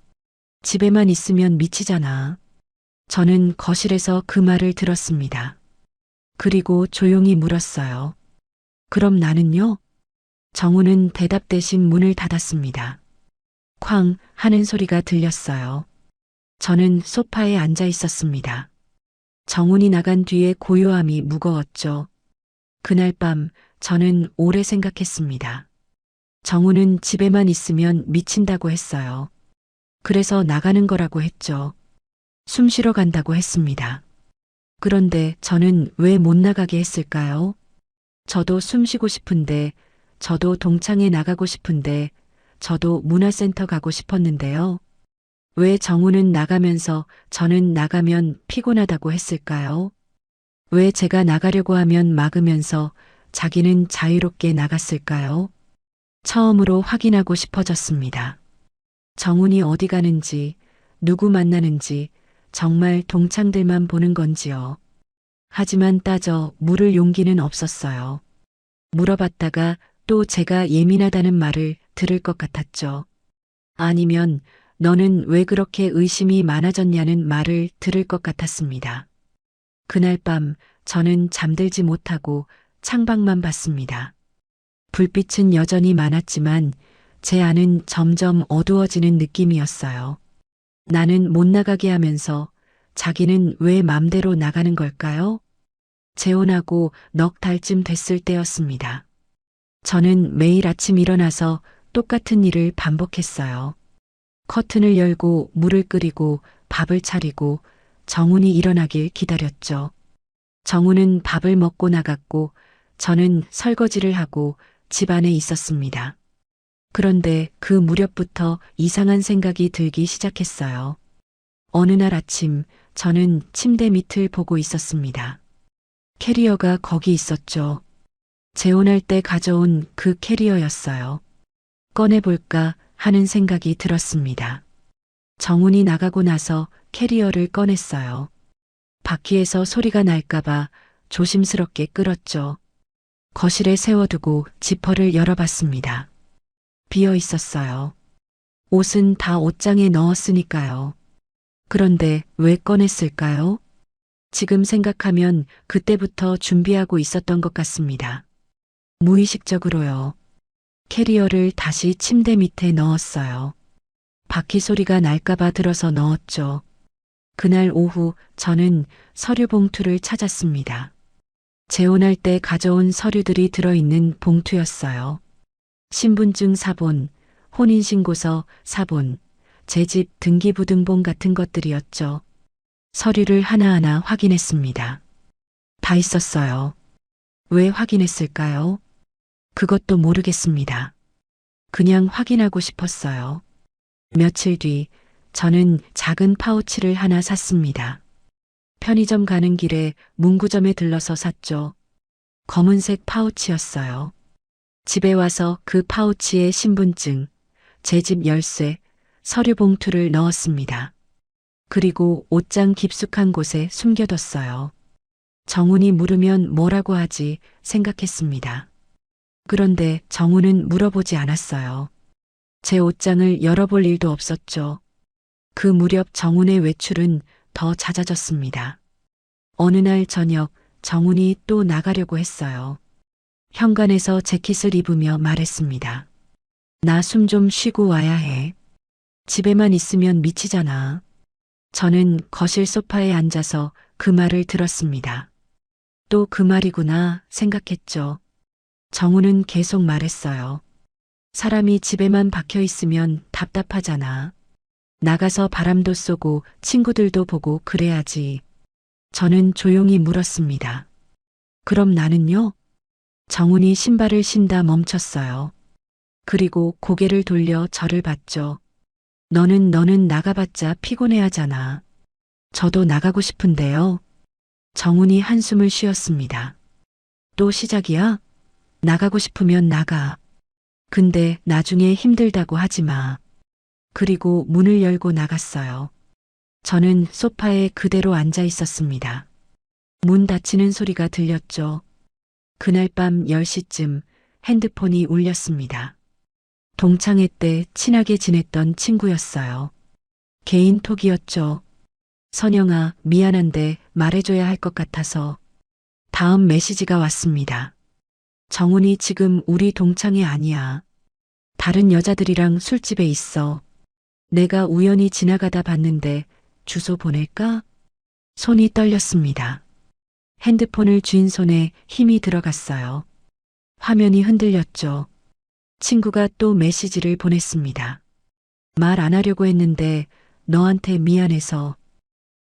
Speaker 2: 집에만 있으면 미치잖아. 저는 거실에서 그 말을 들었습니다. 그리고 조용히 물었어요. 그럼 나는요? 정우는 대답 대신 문을 닫았습니다. 쾅 하는 소리가 들렸어요. 저는 소파에 앉아 있었습니다. 정훈이 나간 뒤에 고요함이 무거웠죠. 그날 밤 저는 오래 생각했습니다. 정훈은 집에만 있으면 미친다고 했어요. 그래서 나가는 거라고 했죠. 숨 쉬러 간다고 했습니다. 그런데 저는 왜 못 나가게 했을까요? 저도 숨 쉬고 싶은데, 저도 동창회 나가고 싶은데, 저도 문화센터 가고 싶었는데요. 왜 정우는 나가면서 저는 나가면 피곤하다고 했을까요? 왜 제가 나가려고 하면 막으면서 자기는 자유롭게 나갔을까요? 처음으로 확인하고 싶어졌습니다. 정훈이 어디 가는지, 누구 만나는지, 정말 동창들만 보는 건지요. 하지만 따져 물을 용기는 없었어요. 물어봤다가 또 제가 예민하다는 말을 들을 것 같았죠. 아니면 너는 왜 그렇게 의심이 많아졌냐는 말을 들을 것 같았습니다. 그날 밤 저는 잠들지 못하고 창밖만 봤습니다. 불빛은 여전히 많았지만 제 안은 점점 어두워지는 느낌이었어요. 나는 못 나가게 하면서 자기는 왜 맘대로 나가는 걸까요? 재혼하고 넉 달쯤 됐을 때였습니다. 저는 매일 아침 일어나서 똑같은 일을 반복했어요. 커튼을 열고 물을 끓이고 밥을 차리고 정훈이 일어나길 기다렸죠. 정훈은 밥을 먹고 나갔고 저는 설거지를 하고 집 안에 있었습니다. 그런데 그 무렵부터 이상한 생각이 들기 시작했어요. 어느 날 아침 저는 침대 밑을 보고 있었습니다. 캐리어가 거기 있었죠. 재혼할 때 가져온 그 캐리어였어요. 꺼내볼까 하는 생각이 들었습니다. 정훈이 나가고 나서 캐리어를 꺼냈어요. 바퀴에서 소리가 날까봐 조심스럽게 끌었죠. 거실에 세워두고 지퍼를 열어봤습니다. 비어 있었어요. 옷은 다 옷장에 넣었으니까요. 그런데 왜 꺼냈을까요? 지금 생각하면 그때부터 준비하고 있었던 것 같습니다. 무의식적으로요. 캐리어를 다시 침대 밑에 넣었어요. 바퀴 소리가 날까봐 들어서 넣었죠. 그날 오후 저는 서류 봉투를 찾았습니다. 재혼할 때 가져온 서류들이 들어있는 봉투였어요. 신분증 사본, 혼인신고서 사본, 제 집 등기부등본 같은 것들이었죠. 서류를 하나하나 확인했습니다. 다 있었어요. 왜 확인했을까요? 그것도 모르겠습니다. 그냥 확인하고 싶었어요. 며칠 뒤 저는 작은 파우치를 하나 샀습니다. 편의점 가는 길에 문구점에 들러서 샀죠. 검은색 파우치였어요. 집에 와서 그 파우치에 신분증, 제 집 열쇠, 서류 봉투를 넣었습니다. 그리고 옷장 깊숙한 곳에 숨겨뒀어요. 정훈이 물으면 뭐라고 하지 생각했습니다. 그런데 정훈은 물어보지 않았어요. 제 옷장을 열어볼 일도 없었죠. 그 무렵 정훈의 외출은 더 잦아졌습니다. 어느 날 저녁 정훈이 또 나가려고 했어요. 현관에서 재킷을 입으며 말했습니다. 나 숨 좀 쉬고 와야 해. 집에만 있으면 미치잖아. 저는 거실 소파에 앉아서 그 말을 들었습니다. 또 그 말이구나 생각했죠. 정우는 계속 말했어요. 사람이 집에만 박혀 있으면 답답하잖아. 나가서 바람도 쏘고 친구들도 보고 그래야지. 저는 조용히 물었습니다. 그럼 나는요? 정훈이 신발을 신다 멈췄어요. 그리고 고개를 돌려 저를 봤죠. 너는 나가봤자 피곤해하잖아. 저도 나가고 싶은데요. 정훈이 한숨을 쉬었습니다. 또 시작이야? 나가고 싶으면 나가. 근데 나중에 힘들다고 하지 마. 그리고 문을 열고 나갔어요. 저는 소파에 그대로 앉아 있었습니다. 문 닫히는 소리가 들렸죠. 그날 밤 10시쯤 핸드폰이 울렸습니다. 동창회 때 친하게 지냈던 친구였어요. 개인톡이었죠. 선영아, 미안한데 말해줘야 할 것 같아서. 다음 메시지가 왔습니다. 정훈이 지금 우리 동창회 아니야. 다른 여자들이랑 술집에 있어. 내가 우연히 지나가다 봤는데 주소 보낼까? 손이 떨렸습니다. 핸드폰을 쥔 손에 힘이 들어갔어요. 화면이 흔들렸죠. 친구가 또 메시지를 보냈습니다. 말 안 하려고 했는데 너한테 미안해서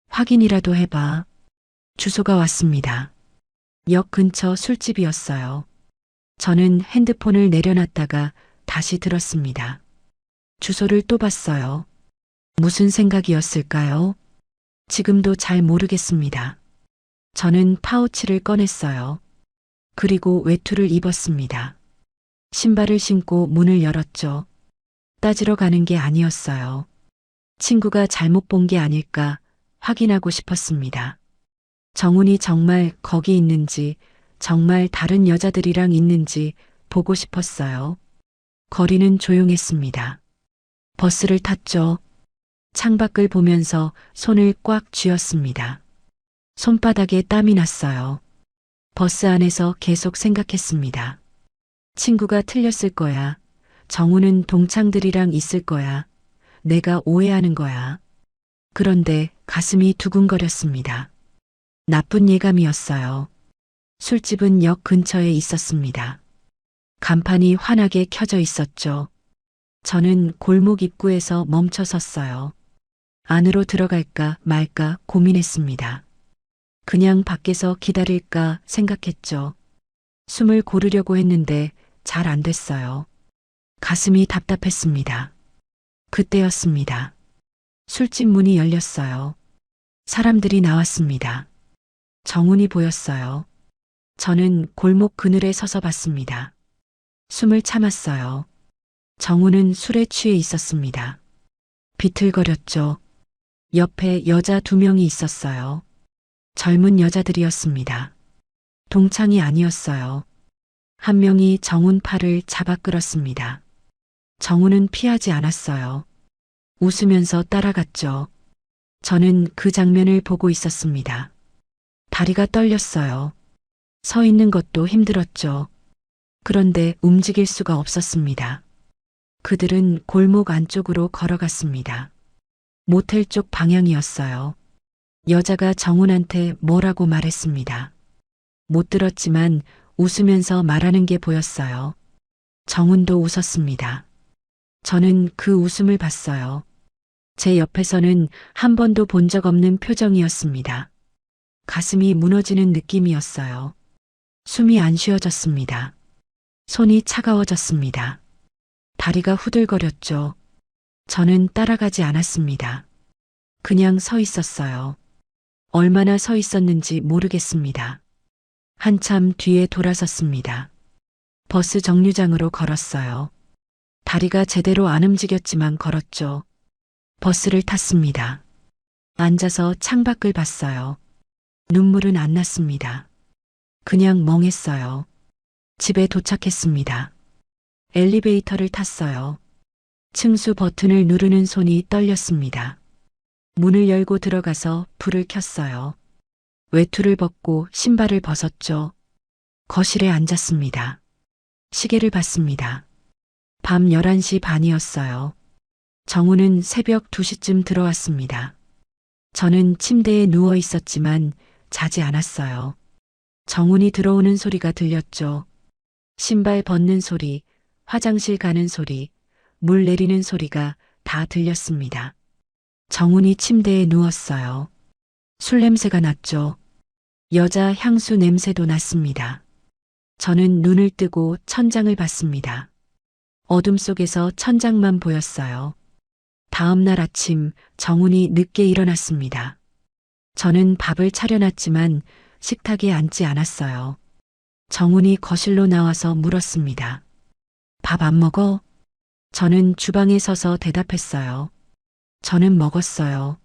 Speaker 2: 확인이라도 해봐. 주소가 왔습니다. 역 근처 술집이었어요. 저는 핸드폰을 내려놨다가 다시 들었습니다. 주소를 또 봤어요. 무슨 생각이었을까요? 지금도 잘 모르겠습니다. 저는 파우치를 꺼냈어요. 그리고 외투를 입었습니다. 신발을 신고 문을 열었죠. 따지러 가는 게 아니었어요. 친구가 잘못 본 게 아닐까 확인하고 싶었습니다. 정훈이 정말 거기 있는지, 정말 다른 여자들이랑 있는지 보고 싶었어요. 거리는 조용했습니다. 버스를 탔죠. 창밖을 보면서 손을 꽉 쥐었습니다. 손바닥에 땀이 났어요. 버스 안에서 계속 생각했습니다. 친구가 틀렸을 거야. 정우는 동창들이랑 있을 거야. 내가 오해하는 거야. 그런데 가슴이 두근거렸습니다. 나쁜 예감이었어요. 술집은 역 근처에 있었습니다. 간판이 환하게 켜져 있었죠. 저는 골목 입구에서 멈춰 섰어요. 안으로 들어갈까 말까 고민했습니다. 그냥 밖에서 기다릴까 생각했죠. 숨을 고르려고 했는데 잘 안 됐어요. 가슴이 답답했습니다. 그때였습니다. 술집 문이 열렸어요. 사람들이 나왔습니다. 정훈이 보였어요. 저는 골목 그늘에 서서 봤습니다. 숨을 참았어요. 정훈은 술에 취해 있었습니다. 비틀거렸죠. 옆에 여자 2명이 있었어요. 젊은 여자들이었습니다. 동창이 아니었어요. 한 명이 정훈 팔을 잡아 끌었습니다. 정훈은 피하지 않았어요. 웃으면서 따라갔죠. 저는 그 장면을 보고 있었습니다. 다리가 떨렸어요. 서 있는 것도 힘들었죠. 그런데 움직일 수가 없었습니다. 그들은 골목 안쪽으로 걸어갔습니다. 모텔 쪽 방향이었어요. 여자가 정훈한테 뭐라고 말했습니다. 못 들었지만 웃으면서 말하는 게 보였어요. 정훈도 웃었습니다. 저는 그 웃음을 봤어요. 제 옆에서는 한 번도 본 적 없는 표정이었습니다. 가슴이 무너지는 느낌이었어요. 숨이 안 쉬어졌습니다. 손이 차가워졌습니다. 다리가 후들거렸죠. 저는 따라가지 않았습니다. 그냥 서 있었어요. 얼마나 서 있었는지 모르겠습니다. 한참 뒤에 돌아섰습니다. 버스 정류장으로 걸었어요. 다리가 제대로 안 움직였지만 걸었죠. 버스를 탔습니다. 앉아서 창밖을 봤어요. 눈물은 안 났습니다. 그냥 멍했어요. 집에 도착했습니다. 엘리베이터를 탔어요. 층수 버튼을 누르는 손이 떨렸습니다. 문을 열고 들어가서 불을 켰어요. 외투를 벗고 신발을 벗었죠. 거실에 앉았습니다. 시계를 봤습니다. 밤 11시 반이었어요. 정우는 새벽 2시쯤 들어왔습니다. 저는 침대에 누워 있었지만 자지 않았어요. 정훈이 들어오는 소리가 들렸죠. 신발 벗는 소리, 화장실 가는 소리, 물 내리는 소리가 다 들렸습니다. 정훈이 침대에 누웠어요. 술 냄새가 났죠. 여자 향수 냄새도 났습니다. 저는 눈을 뜨고 천장을 봤습니다. 어둠 속에서 천장만 보였어요. 다음 날 아침 정훈이 늦게 일어났습니다. 저는 밥을 차려놨지만 식탁에 앉지 않았어요. 정훈이 거실로 나와서 물었습니다. 밥 안 먹어? 저는 주방에 서서 대답했어요. 저는 먹었어요.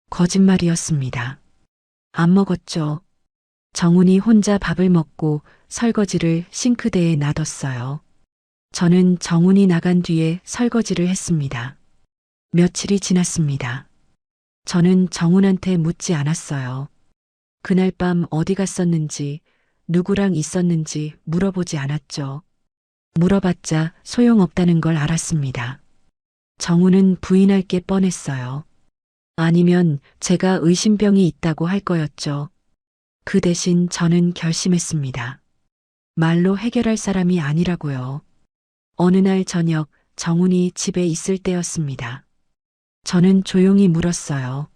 Speaker 2: 거짓말이었습니다. 안 먹었죠. 정훈이 혼자 밥을 먹고 설거지를 싱크대에 놔뒀어요. 저는 정훈이 나간 뒤에 설거지를 했습니다. 며칠이 지났습니다. 저는 정훈한테 묻지 않았어요. 그날 밤 어디 갔었는지, 누구랑 있었는지 물어보지 않았죠. 물어봤자 소용없다는 걸 알았습니다. 정훈은 부인할 게 뻔했어요. 아니면 제가 의심병이 있다고 할 거였죠. 그 대신 저는 결심했습니다. 말로 해결할 사람이 아니라고요. 어느 날 저녁 정훈이 집에 있을 때였습니다. 저는 조용히 물었어요.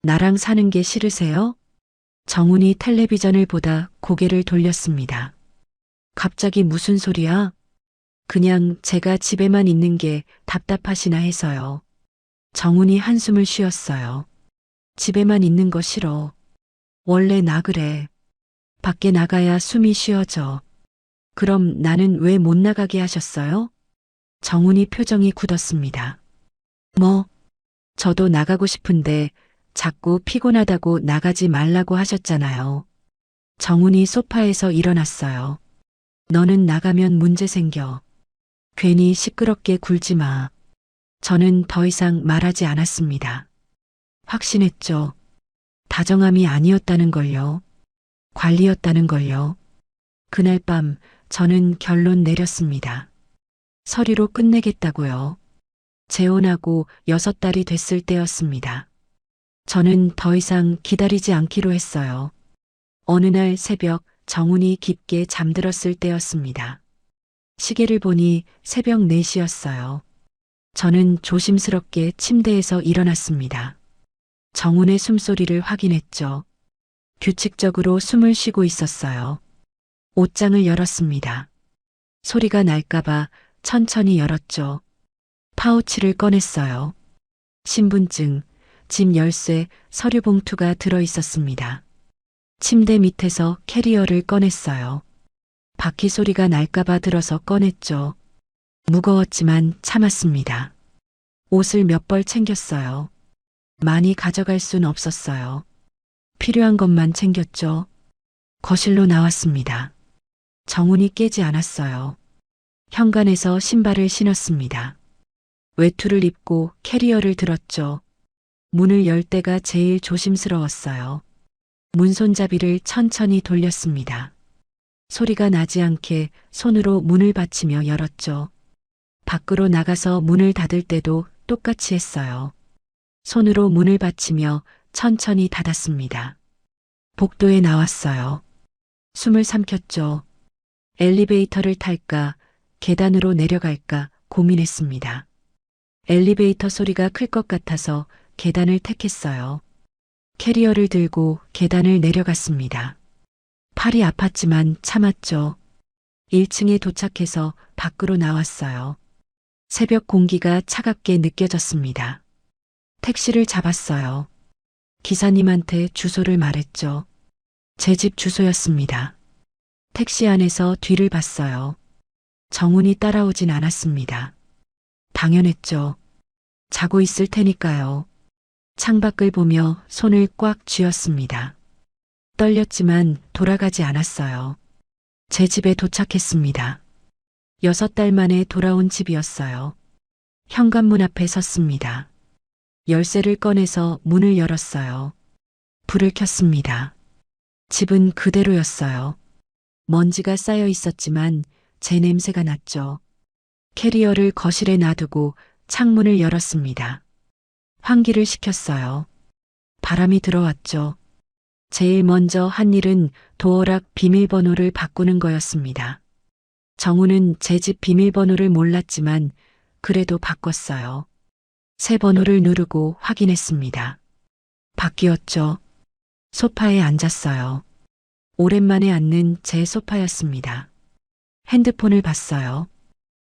Speaker 2: 나랑 사는 게 싫으세요? 정훈이 텔레비전을 보다 고개를 돌렸습니다. 갑자기 무슨 소리야? 그냥 제가 집에만 있는 게 답답하시나 해서요. 정훈이 한숨을 쉬었어요. 집에만 있는 거 싫어. 원래 나 그래. 밖에 나가야 숨이 쉬어져. 그럼 나는 왜 못 나가게 하셨어요? 정훈이 표정이 굳었습니다. 뭐, 저도 나가고 싶은데 자꾸 피곤하다고 나가지 말라고 하셨잖아요. 정훈이 소파에서 일어났어요. 너는 나가면 문제 생겨. 괜히 시끄럽게 굴지 마. 저는 더 이상 말하지 않았습니다. 확신했죠. 다정함이 아니었다는 걸요. 관리였다는 걸요. 그날 밤 저는 결론 내렸습니다. 서류로 끝내겠다고요. 재혼하고 6달이 됐을 때였습니다. 저는 더 이상 기다리지 않기로 했어요. 어느 날 새벽 정훈이 깊게 잠들었을 때였습니다. 시계를 보니 새벽 4시였어요. 저는 조심스럽게 침대에서 일어났습니다. 정훈의 숨소리를 확인했죠. 규칙적으로 숨을 쉬고 있었어요. 옷장을 열었습니다. 소리가 날까봐 천천히 열었죠. 파우치를 꺼냈어요. 신분증, 집 열쇠, 서류 봉투가 들어 있었습니다. 침대 밑에서 캐리어를 꺼냈어요. 바퀴 소리가 날까봐 들어서 꺼냈죠. 무거웠지만 참았습니다. 옷을 몇 벌 챙겼어요. 많이 가져갈 순 없었어요. 필요한 것만 챙겼죠. 거실로 나왔습니다. 정훈이 깨지 않았어요. 현관에서 신발을 신었습니다. 외투를 입고 캐리어를 들었죠. 문을 열 때가 제일 조심스러웠어요. 문 손잡이를 천천히 돌렸습니다. 소리가 나지 않게 손으로 문을 받치며 열었죠. 밖으로 나가서 문을 닫을 때도 똑같이 했어요. 손으로 문을 받치며 천천히 닫았습니다. 복도에 나왔어요. 숨을 삼켰죠. 엘리베이터를 탈까, 계단으로 내려갈까 고민했습니다. 엘리베이터 소리가 클 것 같아서 계단을 택했어요. 캐리어를 들고 계단을 내려갔습니다. 팔이 아팠지만 참았죠. 1층에 도착해서 밖으로 나왔어요. 새벽 공기가 차갑게 느껴졌습니다. 택시를 잡았어요. 기사님한테 주소를 말했죠. 제 집 주소였습니다. 택시 안에서 뒤를 봤어요. 정훈이 따라오진 않았습니다. 당연했죠. 자고 있을 테니까요. 창밖을 보며 손을 꽉 쥐었습니다. 떨렸지만 돌아가지 않았어요. 제 집에 도착했습니다. 6달 만에 돌아온 집이었어요. 현관문 앞에 섰습니다. 열쇠를 꺼내서 문을 열었어요. 불을 켰습니다. 집은 그대로였어요. 먼지가 쌓여 있었지만 제 냄새가 났죠. 캐리어를 거실에 놔두고 창문을 열었습니다. 환기를 시켰어요. 바람이 들어왔죠. 제일 먼저 한 일은 도어락 비밀번호를 바꾸는 거였습니다. 정우는 제 집 비밀번호를 몰랐지만 그래도 바꿨어요. 새 번호를 누르고 확인했습니다. 바뀌었죠. 소파에 앉았어요. 오랜만에 앉는 제 소파였습니다. 핸드폰을 봤어요.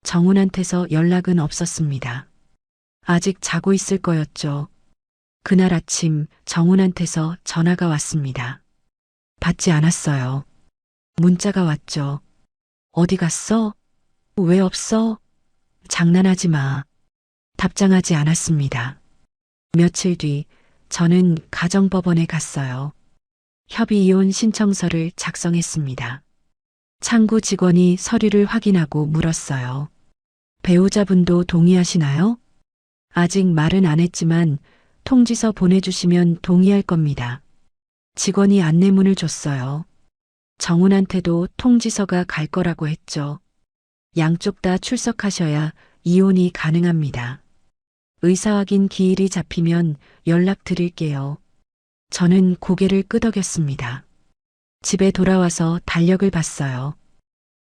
Speaker 2: 정훈한테서 연락은 없었습니다. 아직 자고 있을 거였죠. 그날 아침 정훈한테서 전화가 왔습니다. 받지 않았어요. 문자가 왔죠. 어디 갔어? 왜 없어? 장난하지 마. 답장하지 않았습니다. 며칠 뒤 저는 가정법원에 갔어요. 협의 이혼 신청서를 작성했습니다. 창구 직원이 서류를 확인하고 물었어요. 배우자분도 동의하시나요? 아직 말은 안 했지만 통지서 보내주시면 동의할 겁니다. 직원이 안내문을 줬어요. 정훈한테도 통지서가 갈 거라고 했죠. 양쪽 다 출석하셔야 이혼이 가능합니다. 의사 확인 기일이 잡히면 연락드릴게요. 저는 고개를 끄덕였습니다. 집에 돌아와서 달력을 봤어요.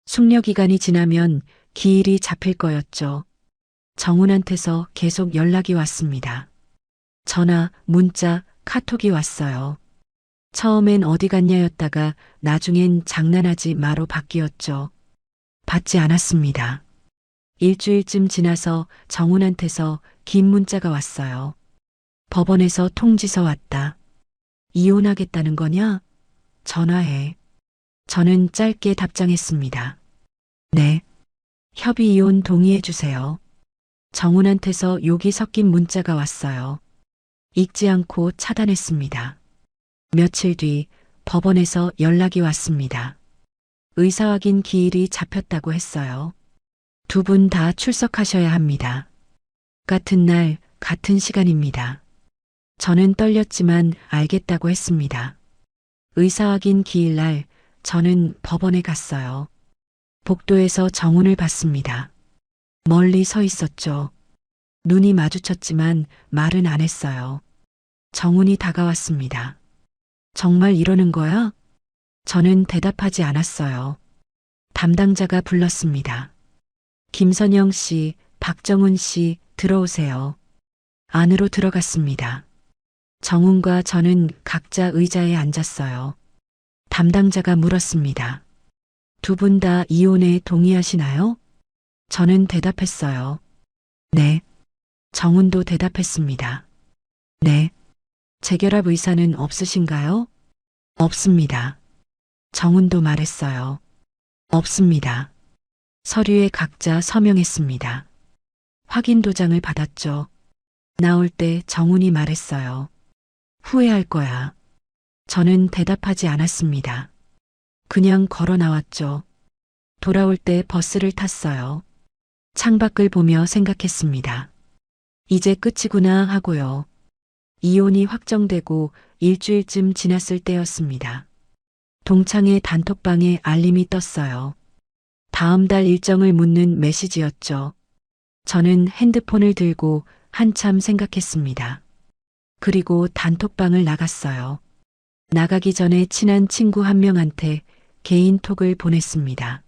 Speaker 2: 숙려 기간이 지나면 기일이 잡힐 거였죠. 정훈한테서 계속 연락이 왔습니다. 전화, 문자, 카톡이 왔어요. 처음엔 어디 갔냐였다가 나중엔 장난하지 마로 바뀌었죠. 받지 않았습니다. 일주일쯤 지나서 정훈한테서 긴 문자가 왔어요. 법원에서 통지서 왔다. 이혼하겠다는 거냐? 전화해. 저는 짧게 답장했습니다. 네. 협의 이혼 동의해 주세요. 정훈한테서 욕이 섞인 문자가 왔어요. 읽지 않고 차단했습니다. 며칠 뒤 법원에서 연락이 왔습니다. 의사 확인 기일이 잡혔다고 했어요. 두 분 다 출석하셔야 합니다. 같은 날, 같은 시간입니다. 저는 떨렸지만 알겠다고 했습니다. 의사 확인 기일날 저는 법원에 갔어요. 복도에서 정훈을 봤습니다. 멀리 서 있었죠. 눈이 마주쳤지만 말은 안 했어요. 정훈이 다가왔습니다. 정말 이러는 거야? 저는 대답하지 않았어요. 담당자가 불렀습니다. 김선영 씨, 박정훈 씨, 들어오세요. 안으로 들어갔습니다. 정훈과 저는 각자 의자에 앉았어요. 담당자가 물었습니다. 두 분 다 이혼에 동의하시나요? 저는 대답했어요. 네. 정훈도 대답했습니다. 네. 재결합 의사는 없으신가요? 없습니다. 정훈도 말했어요. 없습니다. 서류에 각자 서명했습니다. 확인 도장을 받았죠. 나올 때 정훈이 말했어요. 후회할 거야. 저는 대답하지 않았습니다. 그냥 걸어 나왔죠. 돌아올 때 버스를 탔어요. 창밖을 보며 생각했습니다. 이제 끝이구나 하고요. 이혼이 확정되고 일주일쯤 지났을 때였습니다. 동창회 단톡방에 알림이 떴어요. 다음 달 일정을 묻는 메시지였죠. 저는 핸드폰을 들고 한참 생각했습니다. 그리고 단톡방을 나갔어요. 나가기 전에 친한 친구 한 명한테 개인톡을 보냈습니다.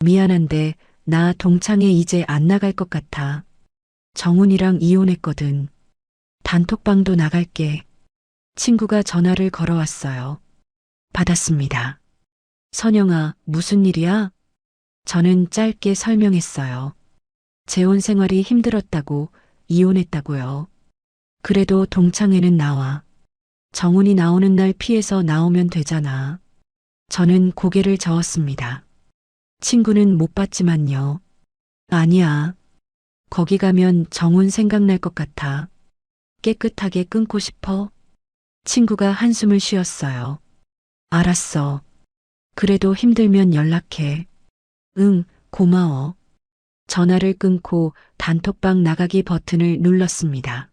Speaker 2: 미안한데 나 동창회 이제 안 나갈 것 같아. 정훈이랑 이혼했거든. 단톡방도 나갈게. 친구가 전화를 걸어왔어요. 받았습니다. 선영아, 무슨 일이야? 저는 짧게 설명했어요. 재혼 생활이 힘들었다고, 이혼했다고요. 그래도 동창회는 나와. 정훈이 나오는 날 피해서 나오면 되잖아. 저는 고개를 저었습니다. 친구는 못 봤지만요. 아니야. 거기 가면 정훈 생각날 것 같아. 깨끗하게 끊고 싶어. 친구가 한숨을 쉬었어요. 알았어. 그래도 힘들면 연락해. 응, 고마워. 전화를 끊고 단톡방 나가기 버튼을 눌렀습니다.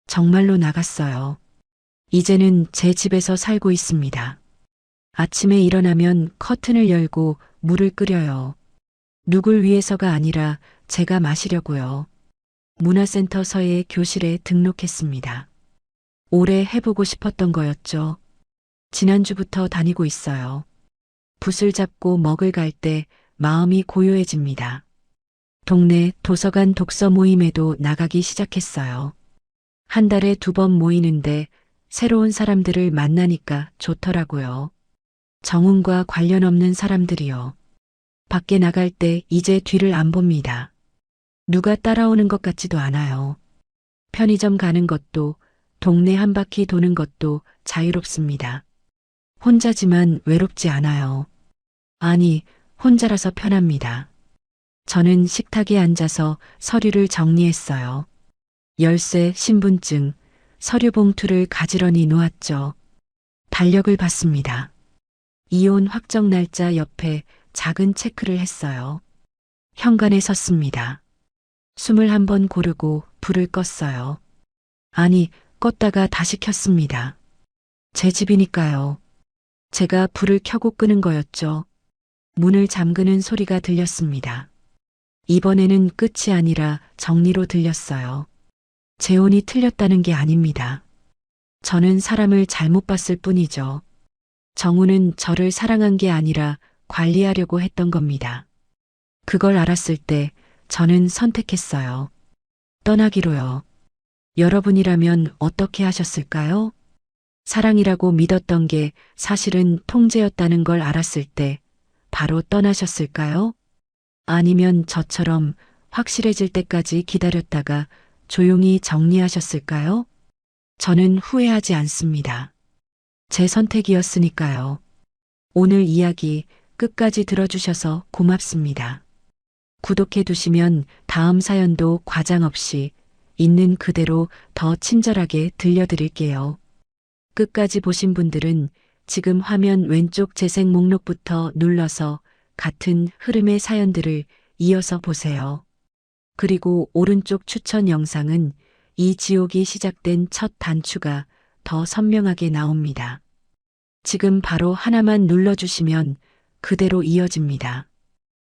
Speaker 2: 정말로 나갔어요. 이제는 제 집에서 살고 있습니다. 아침에 일어나면 커튼을 열고 물을 끓여요. 누굴 위해서가 아니라 제가 마시려고요. 문화센터 서예 교실에 등록했습니다. 오래 해보고 싶었던 거였죠. 지난주부터 다니고 있어요. 붓을 잡고 먹을 갈 때 마음이 고요해집니다. 동네 도서관 독서 모임에도 나가기 시작했어요. 한 달에 2번 모이는데 새로운 사람들을 만나니까 좋더라고요. 정훈과 관련 없는 사람들이요. 밖에 나갈 때 이제 뒤를 안 봅니다. 누가 따라오는 것 같지도 않아요. 편의점 가는 것도 동네 한 바퀴 도는 것도 자유롭습니다. 혼자지만 외롭지 않아요. 아니, 혼자라서 편합니다. 저는 식탁에 앉아서 서류를 정리했어요. 열쇠, 신분증, 서류 봉투를 가지런히 놓았죠. 달력을 봤습니다. 이혼 확정 날짜 옆에 작은 체크를 했어요. 현관에 섰습니다. 숨을 한번 고르고 불을 껐어요. 아니, 껐다가 다시 켰습니다. 제 집이니까요. 제가 불을 켜고 끄는 거였죠. 문을 잠그는 소리가 들렸습니다. 이번에는 끝이 아니라 정리로 들렸어요. 재혼이 틀렸다는 게 아닙니다. 저는 사람을 잘못 봤을 뿐이죠. 정우는 저를 사랑한 게 아니라 관리하려고 했던 겁니다. 그걸 알았을 때 저는 선택했어요. 떠나기로요. 여러분이라면 어떻게 하셨을까요? 사랑이라고 믿었던 게 사실은 통제였다는 걸 알았을 때 바로 떠나셨을까요? 아니면 저처럼 확실해질 때까지 기다렸다가 조용히 정리하셨을까요? 저는 후회하지 않습니다. 제 선택이었으니까요. 오늘 이야기 끝까지 들어주셔서 고맙습니다. 구독해 두시면 다음 사연도 과장 없이 있는 그대로 더 친절하게 들려드릴게요. 끝까지 보신 분들은 지금 화면 왼쪽 재생 목록부터 눌러서 같은 흐름의 사연들을 이어서 보세요. 그리고 오른쪽 추천 영상은 이 지옥이 시작된 첫 단추가 더 선명하게 나옵니다. 지금 바로 하나만 눌러주시면 그대로 이어집니다.